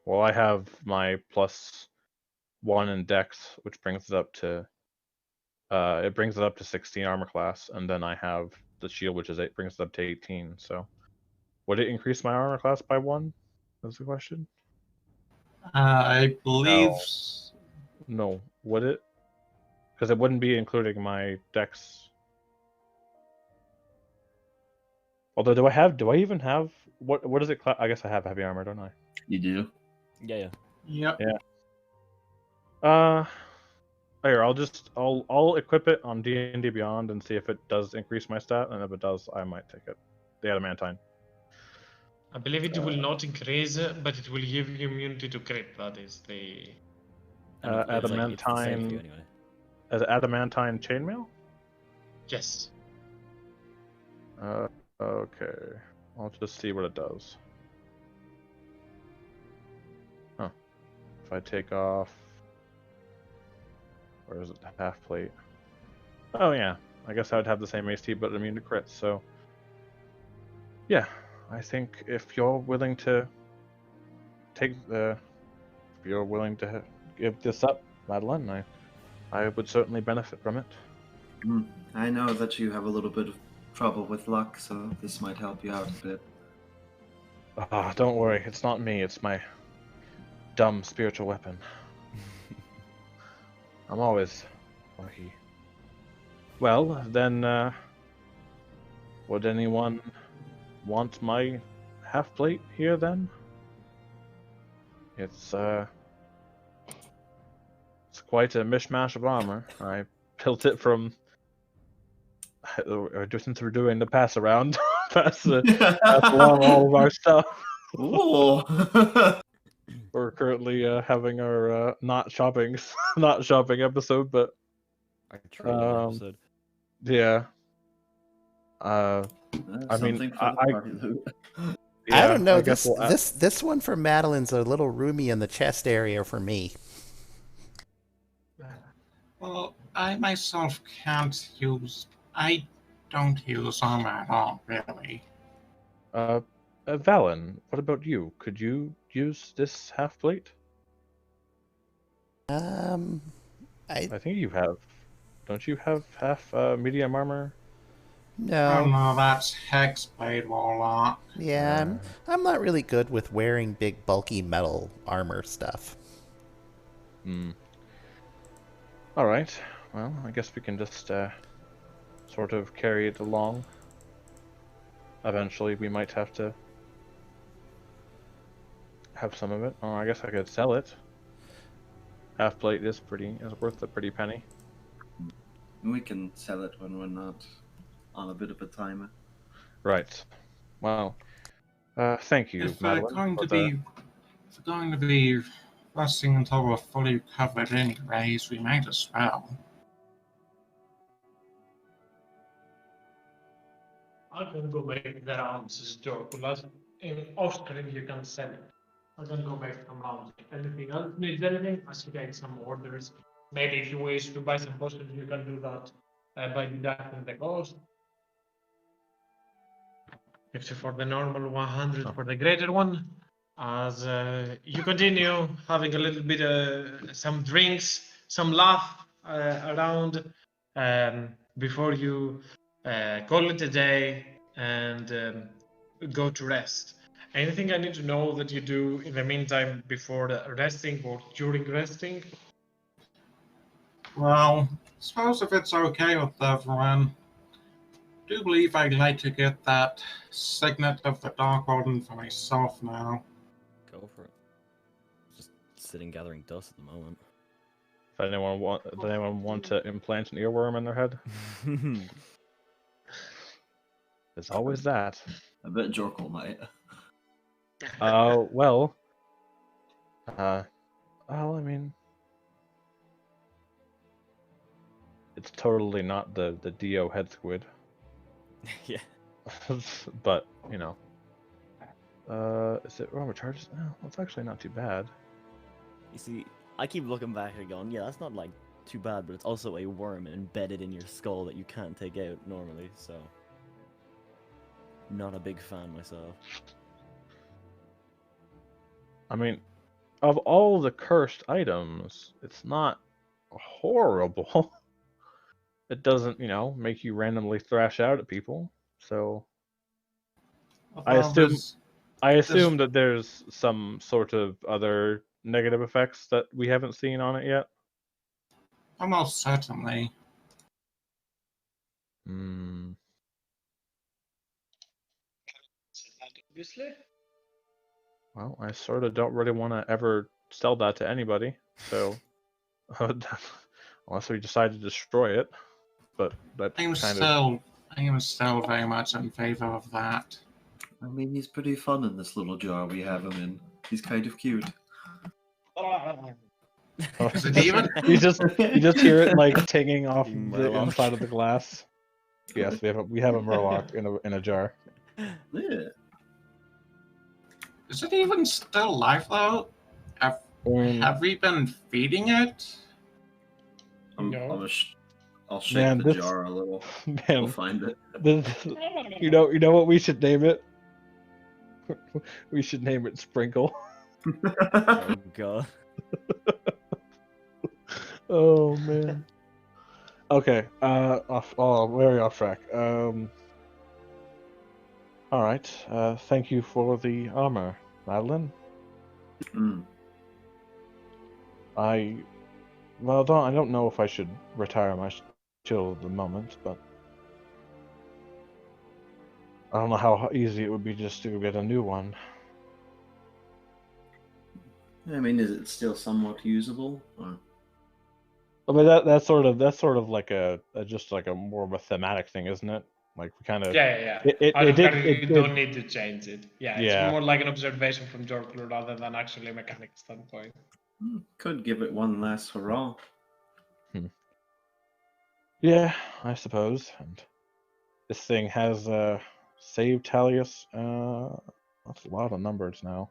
Well, I have my +1 in dex, which brings it up to 16 armor class, and then I have the shield, which brings it up to 18. So, would it increase my armor class by 1? That's the question. I believe. No, would it? Because it wouldn't be including my dex. Although, do I even have what is it? I guess I have heavy armor, don't I? You do? Yeah. Yep. Yeah. Here, I'll equip it on D&D Beyond and see if it does increase my stat, and if it does, I might take it. The adamantine. I believe it will not increase, but it will give you immunity to crit. That is the. I know, it's like, it's the same for you adamantine. anyway. As adamantine chainmail? Yes. Okay. I'll just see what it does. Huh. If I take off... Where is it? Half plate. Oh yeah. I guess I would have the same AC but immune to crits, so... Yeah. I think if you're willing to take the... If you're willing to give this up, Madeline, I would certainly benefit from it. I know that you have a little bit of trouble with luck, so this might help you out a bit. Ah, don't worry. It's not me. It's my dumb spiritual weapon. I'm always lucky. Well, then, would anyone want my half plate here then? It's quite a mishmash of armor. I built it from, just since we're doing the pass around, pass along all of our stuff. Whoa! We're currently having our not shopping episode, but Our trading episode. yeah. That's I mean, something for the party loot. Yeah, I don't know. guess This one from Madeline's a little roomy in the chest area for me. Well, I myself can't use. I don't use armor at all, really. Valen, what about you? Could you use this half plate? I think you have. Don't you have half medium armor? Oh no. no, that's Hexblade Warlock. Yeah, I'm not really good with wearing big bulky metal armor stuff. All right. Well, I guess we can just sort of carry it along. Eventually, we might have to have some of it. Oh, I guess I could sell it. Half plate is worth a pretty penny. We can sell it when we're not on a bit of a timer. Right. Well, thank you, If we're Madeline. going to be resting until we're fully covered anyways, we might as well. I can go make the rounds, Jorkulas. In off-screen, you can sell it. I can go make some rounds. If anything else needs anything, I should get some orders. Maybe if you wish to buy some potions, you can do that by deducting the cost. 50 for the normal, 100 for the greater one. As you continue having a little bit, some drinks, some laugh around before you call it a day and go to rest. Anything I need to know that you do in the meantime before resting or during resting? Well, suppose if it's okay with everyone, I do believe I'd like to get that signet of the Dark Order for myself now. Go for it. Just sitting gathering dust at the moment. Does anyone want to implant an earworm in their head? There's always that. I bet Jorkul might. Well, I mean, it's totally not the Dio head squid, Yeah. but you know, is it armor charges? No, it's actually not too bad. You see, I keep looking back and going, yeah, that's not like too bad, but it's also a worm embedded in your skull that you can't take out normally, so not a big fan myself. I mean, of all the cursed items, it's not horrible. It doesn't, make you randomly thrash out at people. So I assume that there's some sort of other negative effects that we haven't seen on it yet. Almost certainly. Obviously. Well, I sort of don't really want to ever sell that to anybody, so unless we decide to destroy it, but that's I am still very much in favor of that. I mean, he's pretty fun in this little jar we have him in. He's kind of cute. Is it even? You just hear it like tinging off Fucking the Murloc. inside of the glass. Yes, we have a Murloc in a jar. Yeah. Is it even still alive though? Have we been feeding it? No. I'll shake Man, the this- jar a little. We'll Man, find it. you know what we should name it? We should name it Sprinkle. Oh god. Oh man. Okay. Very off track. All right. Thank you for the armor, Madeline. Mm. I don't know if I should retire my shield at the moment, but I don't know how easy it would be just to get a new one. I mean, is it still somewhat usable? Or... I mean that's sort of like just like a more of a thematic thing, isn't it? Like we kind of Yeah. It You did. don't need to change it. Yeah, it's Yeah. more like an observation from your clue rather than actually a mechanic standpoint. Could give it one last hurrah. Yeah, I suppose. And this thing has saved Talius. That's a lot of numbers now.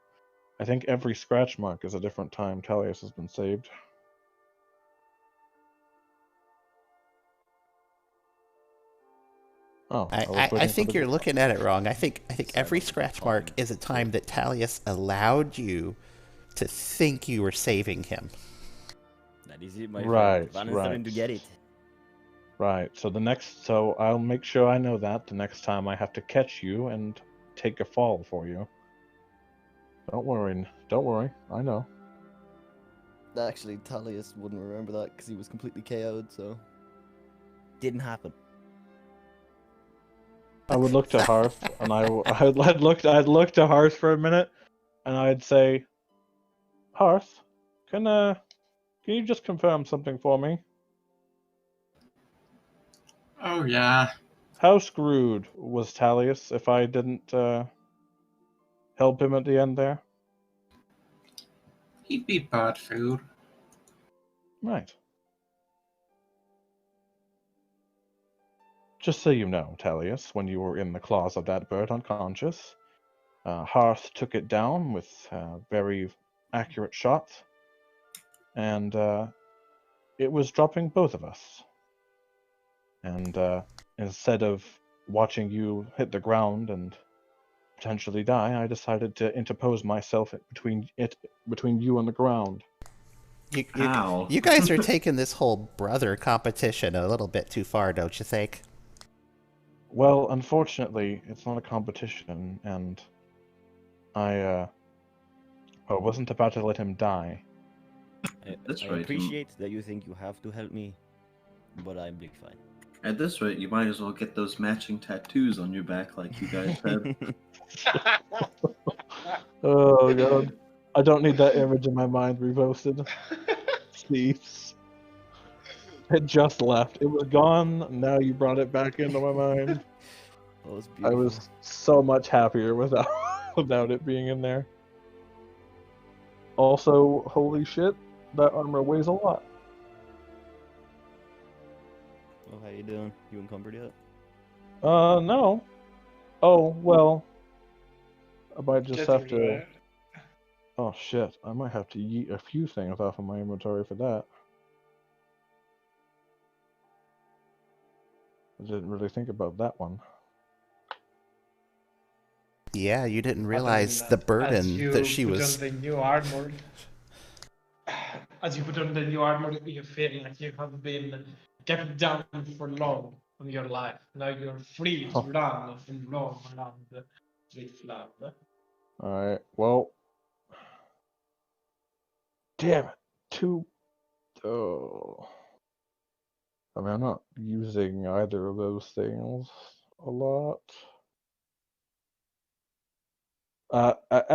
I think every scratch mark is a different time Talius has been saved. Oh, was I waiting think for the- you're looking at it wrong. I think every scratch mark is a time that Talius allowed you to think you were saving him. That is it, my Right, friend. Van is starting to right. get it. Right. So I'll make sure I know that the next time I have to catch you and take a fall for you. Don't worry. I know. Actually, Talius wouldn't remember that because he was completely KO'd, so didn't happen. I would look to Hearth, and I'd look to Hearth for a minute, and I'd say, Hearth, can you just confirm something for me? Oh yeah. How screwed was Talius if I didn't help him at the end there? He'd be bird food. Right. Just so you know, Talius, when you were in the claws of that bird unconscious, Hearth took it down with very accurate shots, and it was dropping both of us. And instead of watching you hit the ground and potentially die, I decided to interpose myself between you and the ground. Ow. You guys are taking this whole brother competition a little bit too far, don't you think? Well, unfortunately, it's not a competition, and I wasn't about to let him die. That's I right, appreciate that you think you have to help me, but I'm big fine. At this rate, you might as well get those matching tattoos on your back like you guys said. Oh god. I don't need that image in my mind reposted. Please. It just left. It was gone. Now you brought it back into my mind. That was I beautiful. was so much happier without it being in there. Also, holy shit, that armor weighs a lot. Oh, how you doing? You encumbered yet? No. Oh, well. I might just Getting have to. there. Oh shit, I might have to yeet a few things off of my inventory for that. I didn't really think about that one. Yeah, you didn't Other realize than the as burden you that she put was. on the new armor, as you put on the new armor, you feel like you have been kept down for long in your life. Now you're free to run and roam around the street flat. Alright, well. Damn it. Oh. I mean, I'm not using either of those things a lot.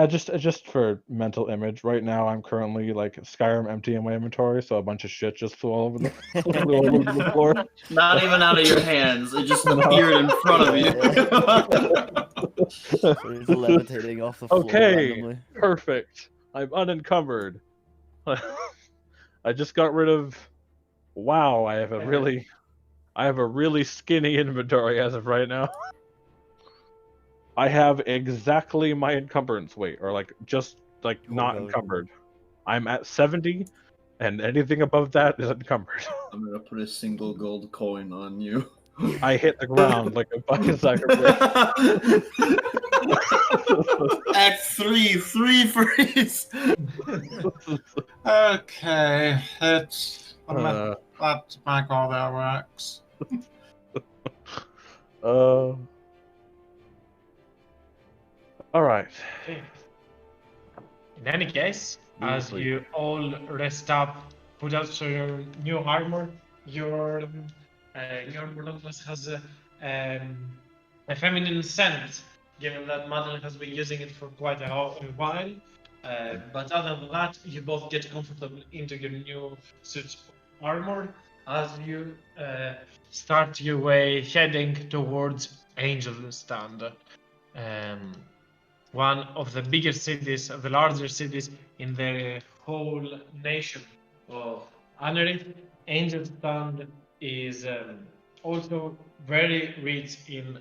Just for mental image, right now I'm currently like Skyrim empty in my inventory, so a bunch of shit just flew all over the, flew all over the floor. Not even out of your hands. It just appeared in front of you. So he's levitating off the floor Okay, randomly. perfect. I'm unencumbered. I just got rid of. Wow, I have a really skinny inventory as of right now. I have exactly my encumbrance weight, or like just like Oh, not God. encumbered. I'm at 70, and anything above that is encumbered. I'm gonna put a single gold coin on you. I hit the ground like a bucket sack of bricks. Act 3 freeze. Okay, it's Uh, let's make all that works. all right. Okay. In any case, We will as sleep. you all rest up, put out your new armor, your Molotov has a feminine scent, given that Madeline has been using it for quite a while. But other than that, you both get comfortable into your new suits of armor as you start your way heading towards Angelstand. One of the bigger cities, the larger cities in the whole nation of Anerit. Angelstand is also very rich in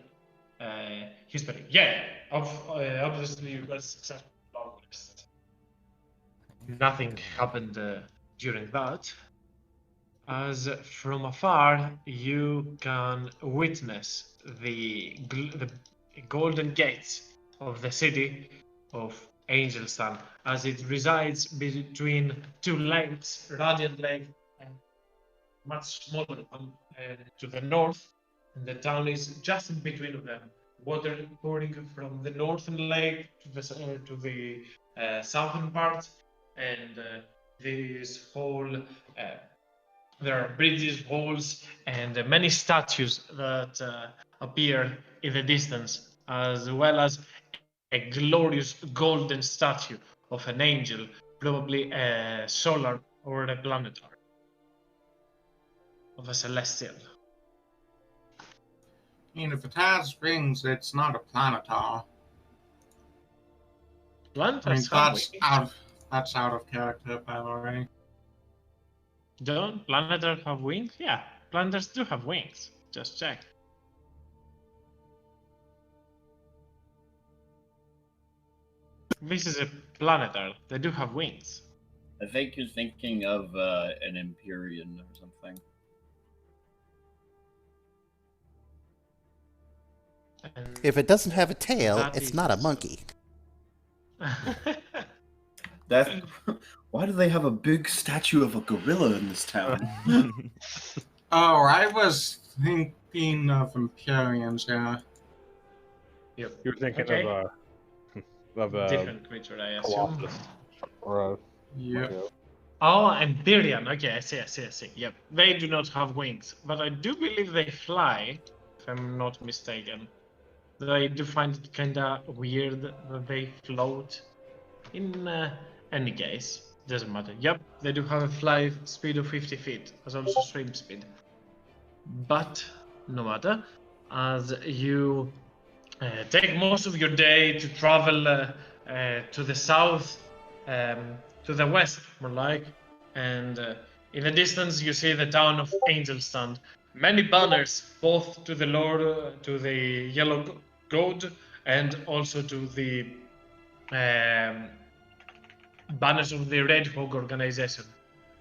history. Yeah, obviously you got successful conquest. Nothing happened during that. As from afar, you can witness the golden gates of the city of Angelstand, as it resides between two lakes, Radiant Lake and much smaller to the north, and the town is just in between of them. Water pouring from the northern lake to the southern part, and this whole there are bridges, walls, and many statues that appear in the distance, as well as a glorious golden statue of an angel, probably a solar or a planetary, of a celestial. I mean, if it has rings, it's not a planetar. I mean, Planetars have wings. that's out of character, by the way. Don't planetars have wings? Yeah, planetars do have wings. Just check. This is a planetar. They do have wings. I think you're thinking of an Empyrean or something. And If it doesn't have a tail, that it's is- not a monkey. That. Why do they have a big statue of a gorilla in this town? Oh, I was thinking of Empyreans, yeah. Yep. You're thinking Okay. of a Different creature, I assume. Colossus or a Yep. Oh, Empyrean. Okay, I see. Yep. They do not have wings, but I do believe they fly, if I'm not mistaken. Though I do find it kinda weird that they float. In any case, doesn't matter. Yep, they do have a fly speed of 50 feet, as also swim speed. But no matter, as you take most of your day to travel to the south, to the west, more like, and in the distance you see the town of Angelstand. Many banners, both to the Lord, to the Yellow Goat, and also to the banners of the Red Hawk organization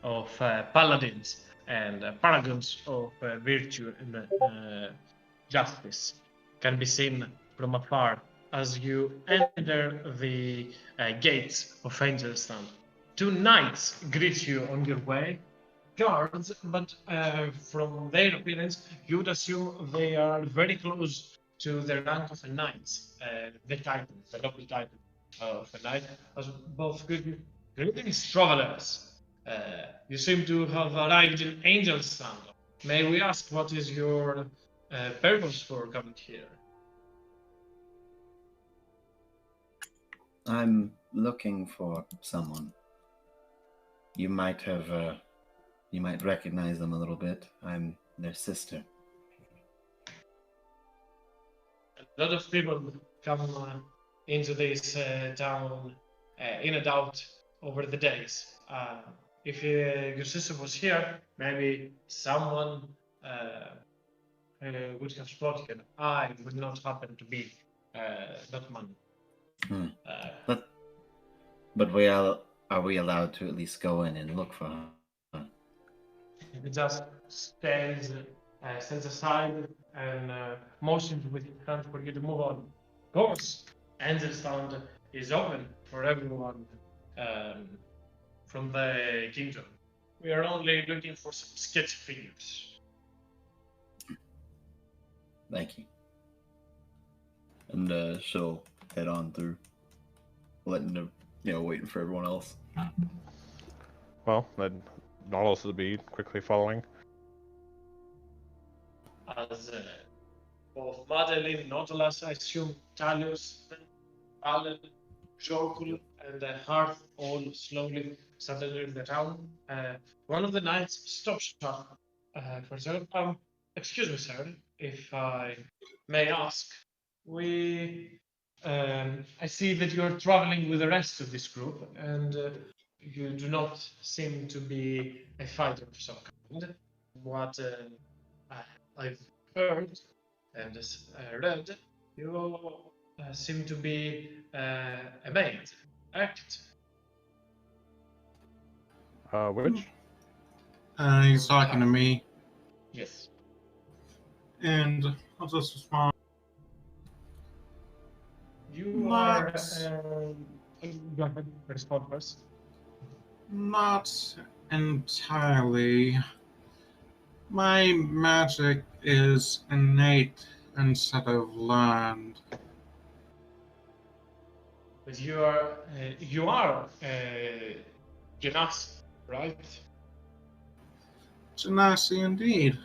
of paladins and paragons of virtue and justice can be seen from afar as you enter the gates of Angelstand. Two knights greet you on your way, guards, but from their appearance, you would assume they are very close to the rank of a knight, the title, the local title of a knight, as both good greetings, travelers. You seem to have arrived in Angelstand. May we ask what is your purpose for coming here? I'm looking for someone. You might recognize them a little bit. I'm their sister. A lot of people come into this town in and out over the days. If your sister was here, maybe someone would have spoken. I would not happen to be that man. Hmm. Uh, But are we allowed to at least go in and look for her? He just stands aside and motions with his hand for you to move on. Of course, Angelstand is open for everyone from the kingdom. We are only looking for some sketch figures. Thank you. And she'll head on through, letting the, waiting for everyone else. Well, then Nautilus will be quickly following. As both Madeline, Nautilus, I assume, Talius, Alan, Jorkul, and Hearth all slowly settle in the town. One of the knights stops short for a second. Excuse me, sir, if I may ask. I see that you're traveling with the rest of this group, and you do not seem to be a fighter of some kind. What I've heard and read, you seem to be a maid, correct? Which? He's talking to me, Yes. and I'll just respond. You Not- are. Go ahead, respond first. Not entirely. My magic is innate instead of learned. But you are Genasi, right? Genasi indeed.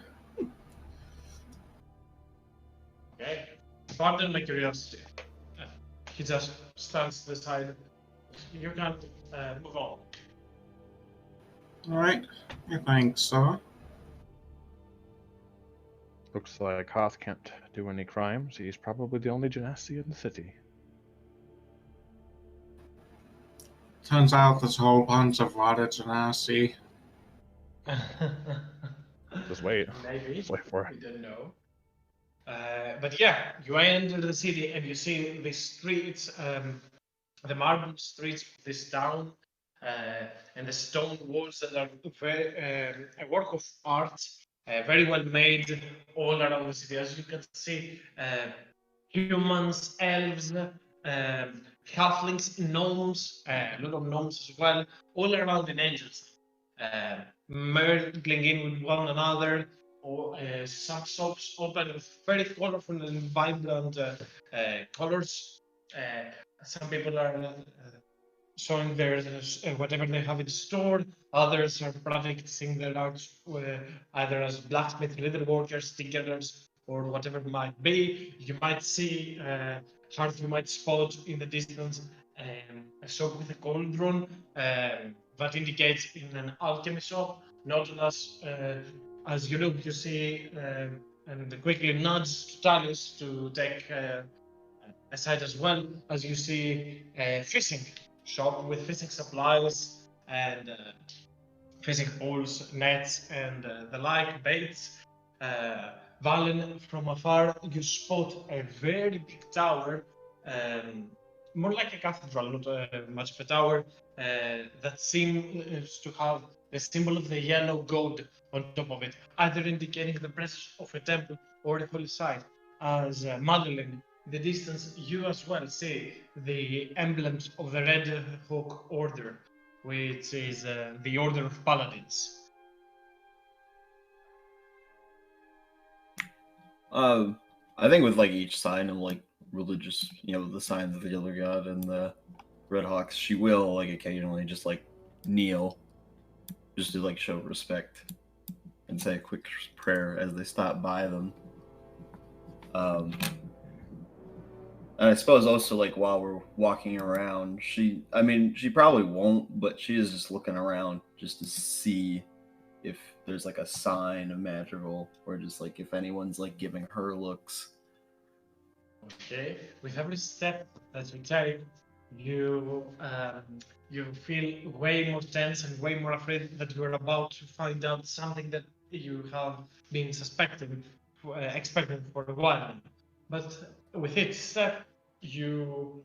Okay. Pardon my curiosity. He just stands to the side. You can move on. Alright, I think so. Looks like Hoth can't do any crimes. He's probably the only Genasi in the city. Turns out there's a whole bunch of rotted Genasi. Just wait. Maybe. Just wait for it. We don't know. But yeah, you enter the city and you see the streets, the marble streets of this town, and the stone walls that are very, a work of art, very well made all around the city. As you can see, humans, elves, halflings, gnomes, a lot of gnomes as well, all around in Angelstand, mingling in with one another. Or some shops open with very colorful and vibrant colors. Some people are showing their whatever they have in store. Others are practicing their arts either as blacksmith, leather workers, tinkerers, or whatever it might be. You might see, you might spot in the distance a shop with a cauldron that indicates in an alchemy shop, not as you look, you see, and quickly nudge to Talis to take aside as well, as you see a fishing shop with fishing supplies and fishing poles, nets, and the like, baits. Valen, from afar, you spot a very big tower, more like a cathedral, not much of a tower, that seems to have the symbol of the yellow gold on top of it, either indicating the presence of a temple or a holy site. As Madeline, in the distance, you as well see the emblems of the Red Hawk Order, which is the Order of Paladins. I think with like each sign of like religious, the signs of the Killer God and the Red Hawks, she will like occasionally just like kneel, just to like show respect and say a quick prayer as they stop by them. And I suppose also like while we're walking around, she probably won't, but she is just looking around just to see if there's like a sign of magical, or just like if anyone's like giving her looks. Okay. With every step that you take, you you feel way more tense and way more afraid that you are about to find out something that you have been suspecting, expecting for a while. But with each step, you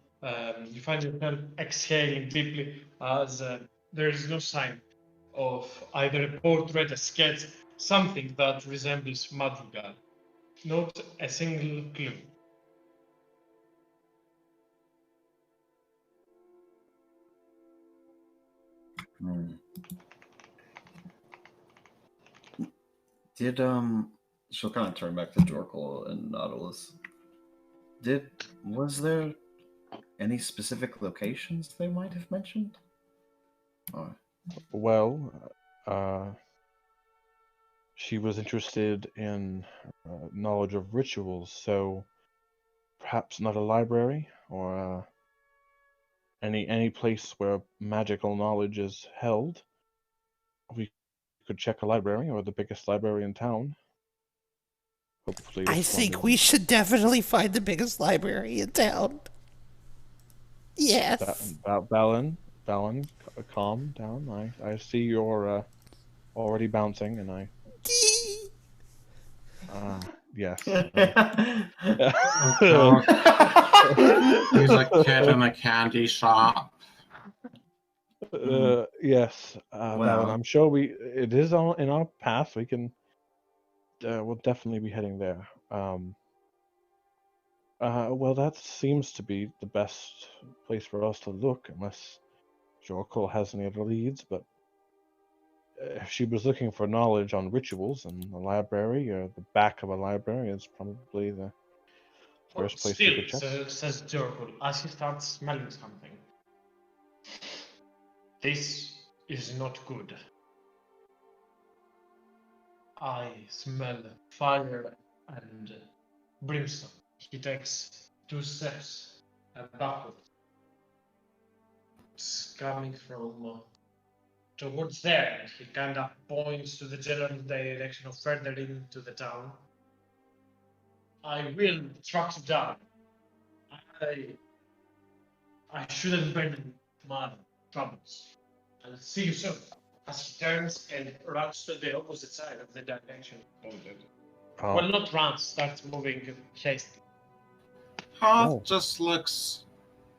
find yourself exhaling deeply as there is no sign of either a portrait, a sketch, something that resembles Madrigal. Not a single clue. Hmm. Did she'll kind of turn back to Jorkle and Nautilus. Was there any specific locations they might have mentioned? Or Well, she was interested in knowledge of rituals, so perhaps not a library or any place where magical knowledge is held. We could check a library or the biggest library in town. Hopefully, I this one think we should definitely find the biggest library in town. Yes. Balin, calm down. I see you're already bouncing, and I yes. Oh, he's a kid in a candy shop. Yes, Balin. Well- I'm sure it is in our path. We can. We'll definitely be heading there. Well, that seems to be the best place for us to look, unless Jorkle has any other leads. But if she was looking for knowledge on rituals in the library or the back of a library, it's probably the first place we Still, could check. says Jorkul, as he starts smelling something. This is not good. I smell fire and brimstone. He takes 2 steps backwards. It's coming from towards there. He kind of points to the general direction of further into the town. I will track you down. I shouldn't burn my troubles. I'll see you soon. As he turns and runs to the opposite side of the direction. Oh, Well, not runs, starts moving hastily. Hoth Oh. just looks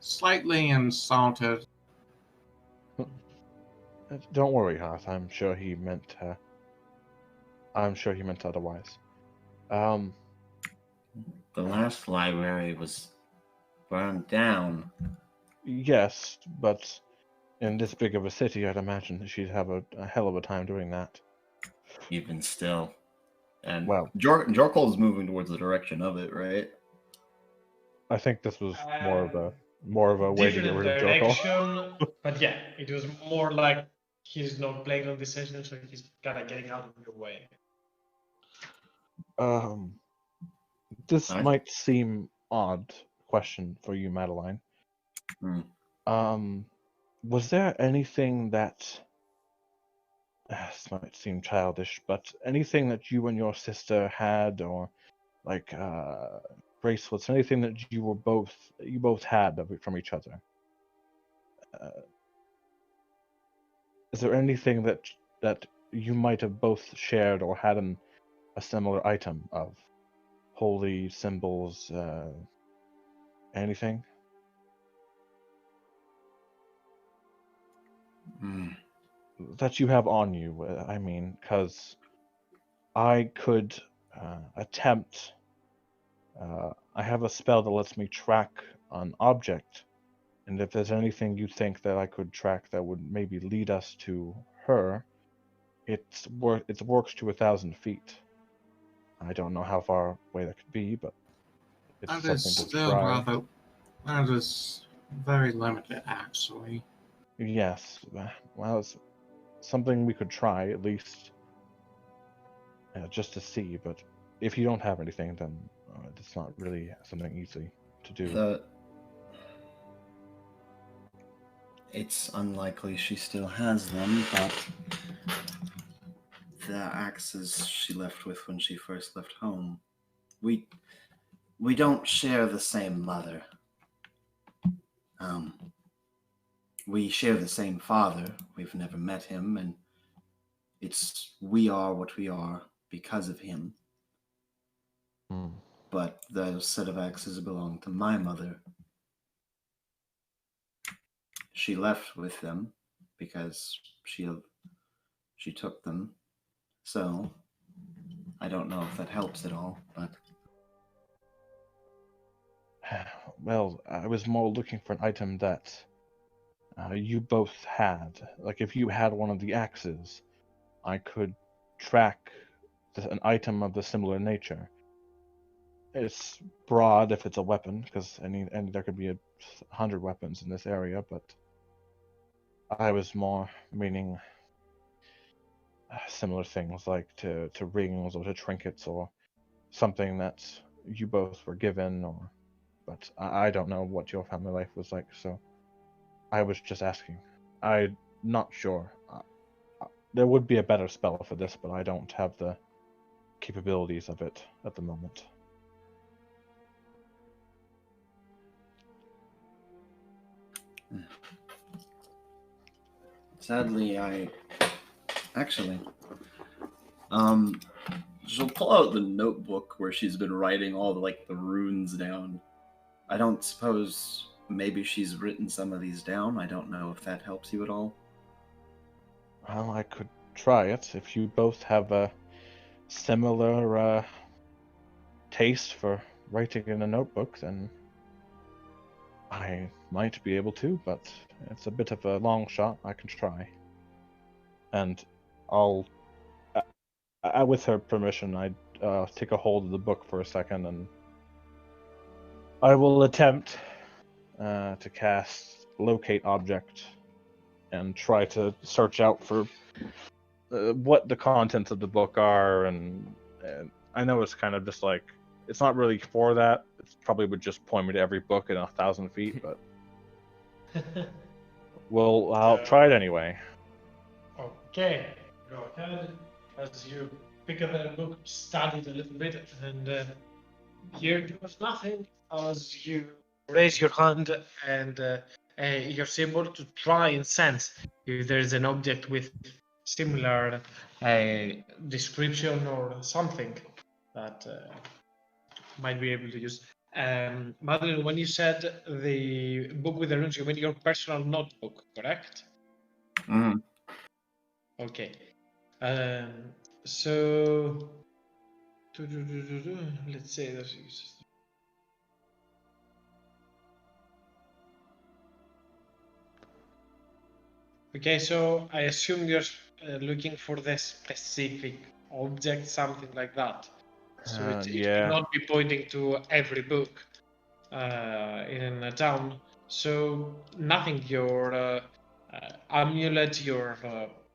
slightly insulted. don't worry, Hoth. I'm sure he meant. I'm sure he meant otherwise. The last library was burned down. Yes, but in this big of a city, I'd imagine that she'd have a hell of a time doing that. Even still. And Well- Jorkle's moving towards the direction of it, right? I think this was more of a way to get Different rid of Jorkle. direction, but yeah, it was more like he's not playing on this session, so he's kind of getting out of your way. This Alright. might seem odd question for you, Madeline. Hmm. Was there anything that this might seem childish, but anything that you and your sister had, or like bracelets, anything that you both had from each other? Is there anything that you might have both shared or had a similar item of holy symbols? Anything? Hmm. That you have on you, I mean, because I could attempt. I have a spell that lets me track an object, and if there's anything you think that I could track that would maybe lead us to her, it works to 1,000 feet. I don't know how far away that could be, but it's That something is to still try. rather. That is very limited, actually. Yes, well, it's something we could try at least, just to see. But if you don't have anything, then it's not really something easy to do. It's unlikely she still has them, but the axes she left with when she first left home. We don't share the same mother. We share the same father. We've never met him, and we are what we are because of him. Hmm. But those set of axes belong to my mother. She left with them because she took them. So I don't know if that helps at all, but Well, I was more looking for an item that you both had. Like, if you had one of the axes, I could track an item of the similar nature. It's broad if it's a weapon, because there could be 100 weapons in this area, but I was more meaning similar things like to rings or to trinkets or something that you both were given, or but I don't know what your family life was like, so I was just asking. I'm not sure. There would be a better spell for this, but I don't have the capabilities of it at the moment. sadly she'll pull out the notebook where she's been writing all the runes down. I don't suppose maybe she's written some of these down. I don't know if that helps you at all. Well, I could try it if you both have a similar taste for writing in a notebook, then I might be able to, but it's a bit of a long shot. I can try. And I'll, with her permission, I'd take a hold of the book for a second, and I will attempt to cast Locate Object and try to search out for what the contents of the book are, and I know it's kind of just like, it's not really for that. It probably would just point me to every book in 1,000 feet, but well, I'll try it anyway. Okay, go ahead. As you pick up the book, study it a little bit, and here does nothing as you raise your hand and your symbol to try and sense if there is an object with similar description or something that might be able to use. Madeline, when you said the book with the runes, you mean your personal notebook, correct? Mm-hmm. Okay. So let's say that. Okay, so I assume you're looking for the specific object, something like that. So it Yeah. cannot be pointing to every book in a town. So nothing. Your amulet, your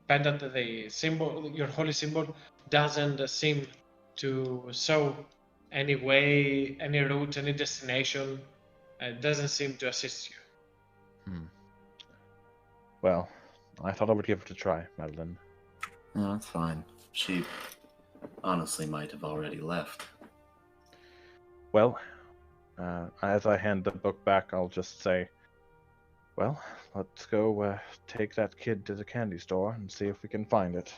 pendant, the symbol, your holy symbol, doesn't seem to show any way, any route, any destination. It doesn't seem to assist you. Well, I thought I would give it a try, Madeline. No, that's fine. She honestly might have already left. Well, as I hand the book back, I'll just say, well, let's go take that kid to the candy store and see if we can find it.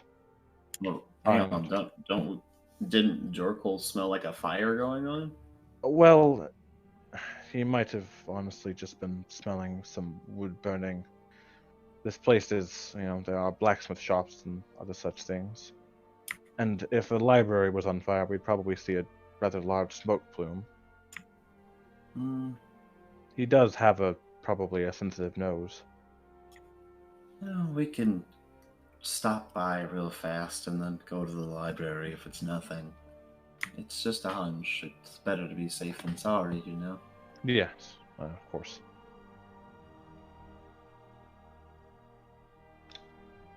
Well, hang on, didn't Jorkul smell like a fire going on? Well, he might have honestly just been smelling some wood burning. This place is, there are blacksmith shops and other such things. And if a library was on fire, we'd probably see a rather large smoke plume. He does have probably a sensitive nose. Well, we can stop by real fast and then go to the library if it's nothing. It's just a hunch. It's better to be safe than sorry, you know? Yes, of course.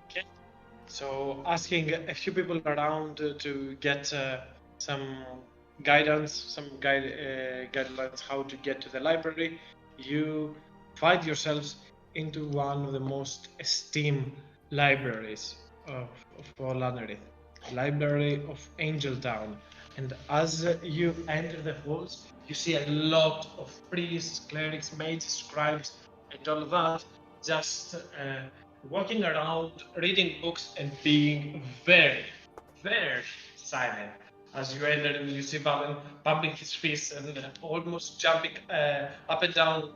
Okay. So asking a few people around to get some guidance, some guidelines how to get to the library, you find yourselves into one of the most esteemed libraries of Lanarith, the Library of Angelstown. And as you enter the halls, You see a lot of priests, clerics, mages, scribes, and all of that just walking around, reading books, and being very, very silent. As you enter, you see Valen pumping his fists and almost jumping up and down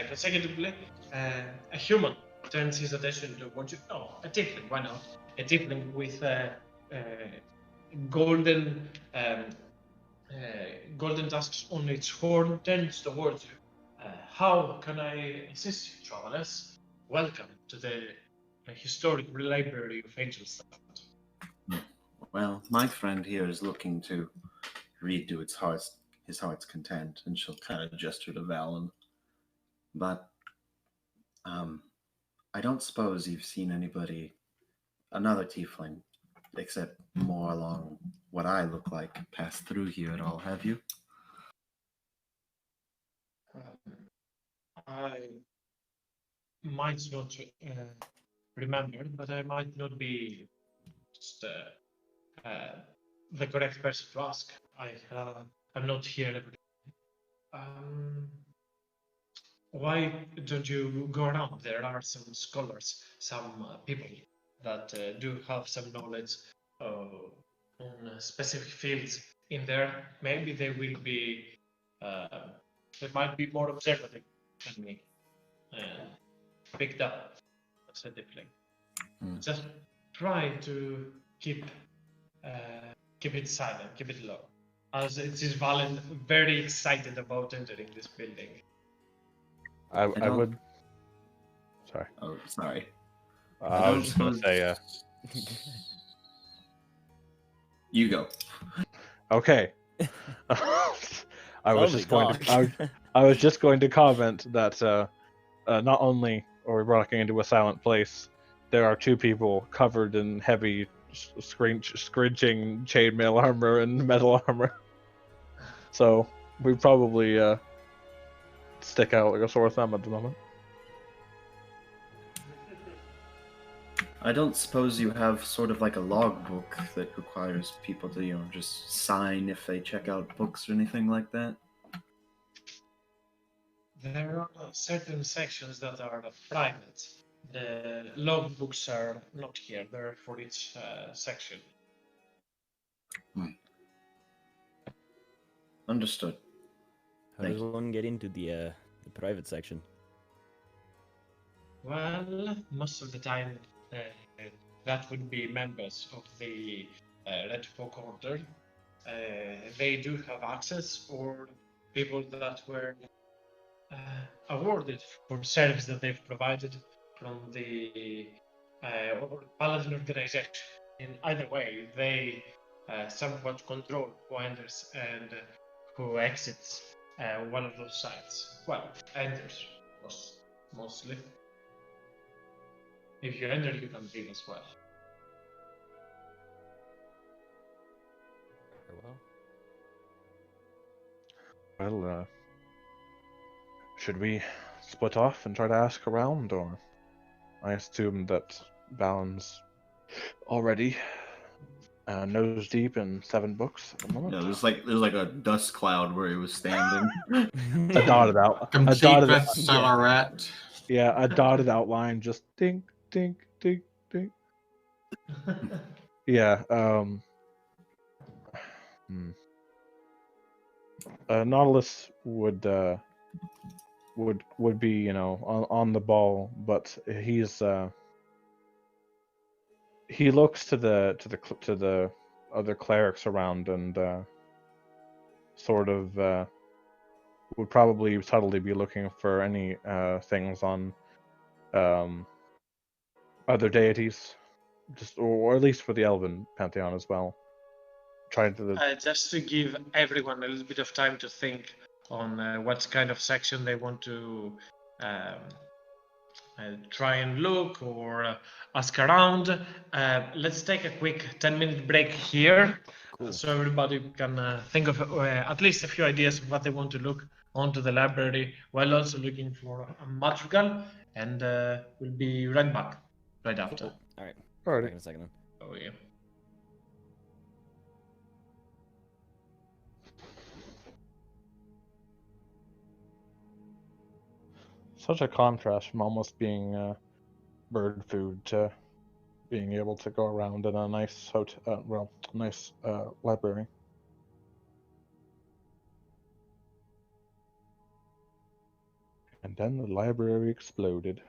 consecutively. A human turns his attention to what you know, a tiefling, why not? A tiefling with golden golden tusks on its horn turns towards you. How can I assist you, travelers? Welcome to the historic library of Angelstand. Well, my friend here is looking to read to his heart's content, and she'll kind of gesture to Valen. But I don't suppose you've seen another tiefling, except more along what I look like, pass through here at all, have you? I might not remember, but I might not be just the correct person to ask. I'm not here every day. Why don't you go around? There are some scholars, some people that do have some knowledge on specific fields in there. Maybe they will be, they might be more observative than me and picked up as a tiefling. Just try to keep it silent, keep it low. As it is Valen very excited about entering this building. I would. Sorry. Oh, sorry. I was just going to say. You go. Okay. I was Lovely just going to. talk. I was just going to comment that not only are we walking into a silent place, there are two people covered in heavy, screeching chainmail armor and metal armor. So we probably stick out like a sore thumb at the moment. I don't suppose you have sort of like a logbook that requires people to, just sign if they check out books or anything like that? There are certain sections that are private. The logbooks are not here. They're for each section. Understood. How does one get into the private section? Well, most of the time, that would be members of the Red Folk Order. They do have access, or people that were awarded for service that they've provided from the Paladin organization. In either way, they somewhat control who enters and who exits one of those sites. Well, enters mostly. If you enter, you can leave as well. Very well. Well, should we split off and try to ask around, or I assume that Balin's already nose deep in 7 books at the moment. No, there's like a dust cloud where he was standing. A dotted out. Complete silhouette. Yeah, a dotted outline, just dink, dink, dink, dink. Yeah. Nautilus would be on the ball, but he looks to the other clerics around and sort of would probably subtly be looking for any things on other deities, or at least for the Elven pantheon as well. Trying to just to give everyone a little bit of time to think on what kind of section they want to try and look or ask around. Let's take a quick 10-minute break here, so everybody can think of at least a few ideas of what they want to look onto the library, while also looking for a madrigal, and we'll be right back right after. Cool. All right. Alrighty. Back in a second then. Oh yeah. Such a contrast from almost being bird food to being able to go around in a nice hotel, nice library. And then the library exploded.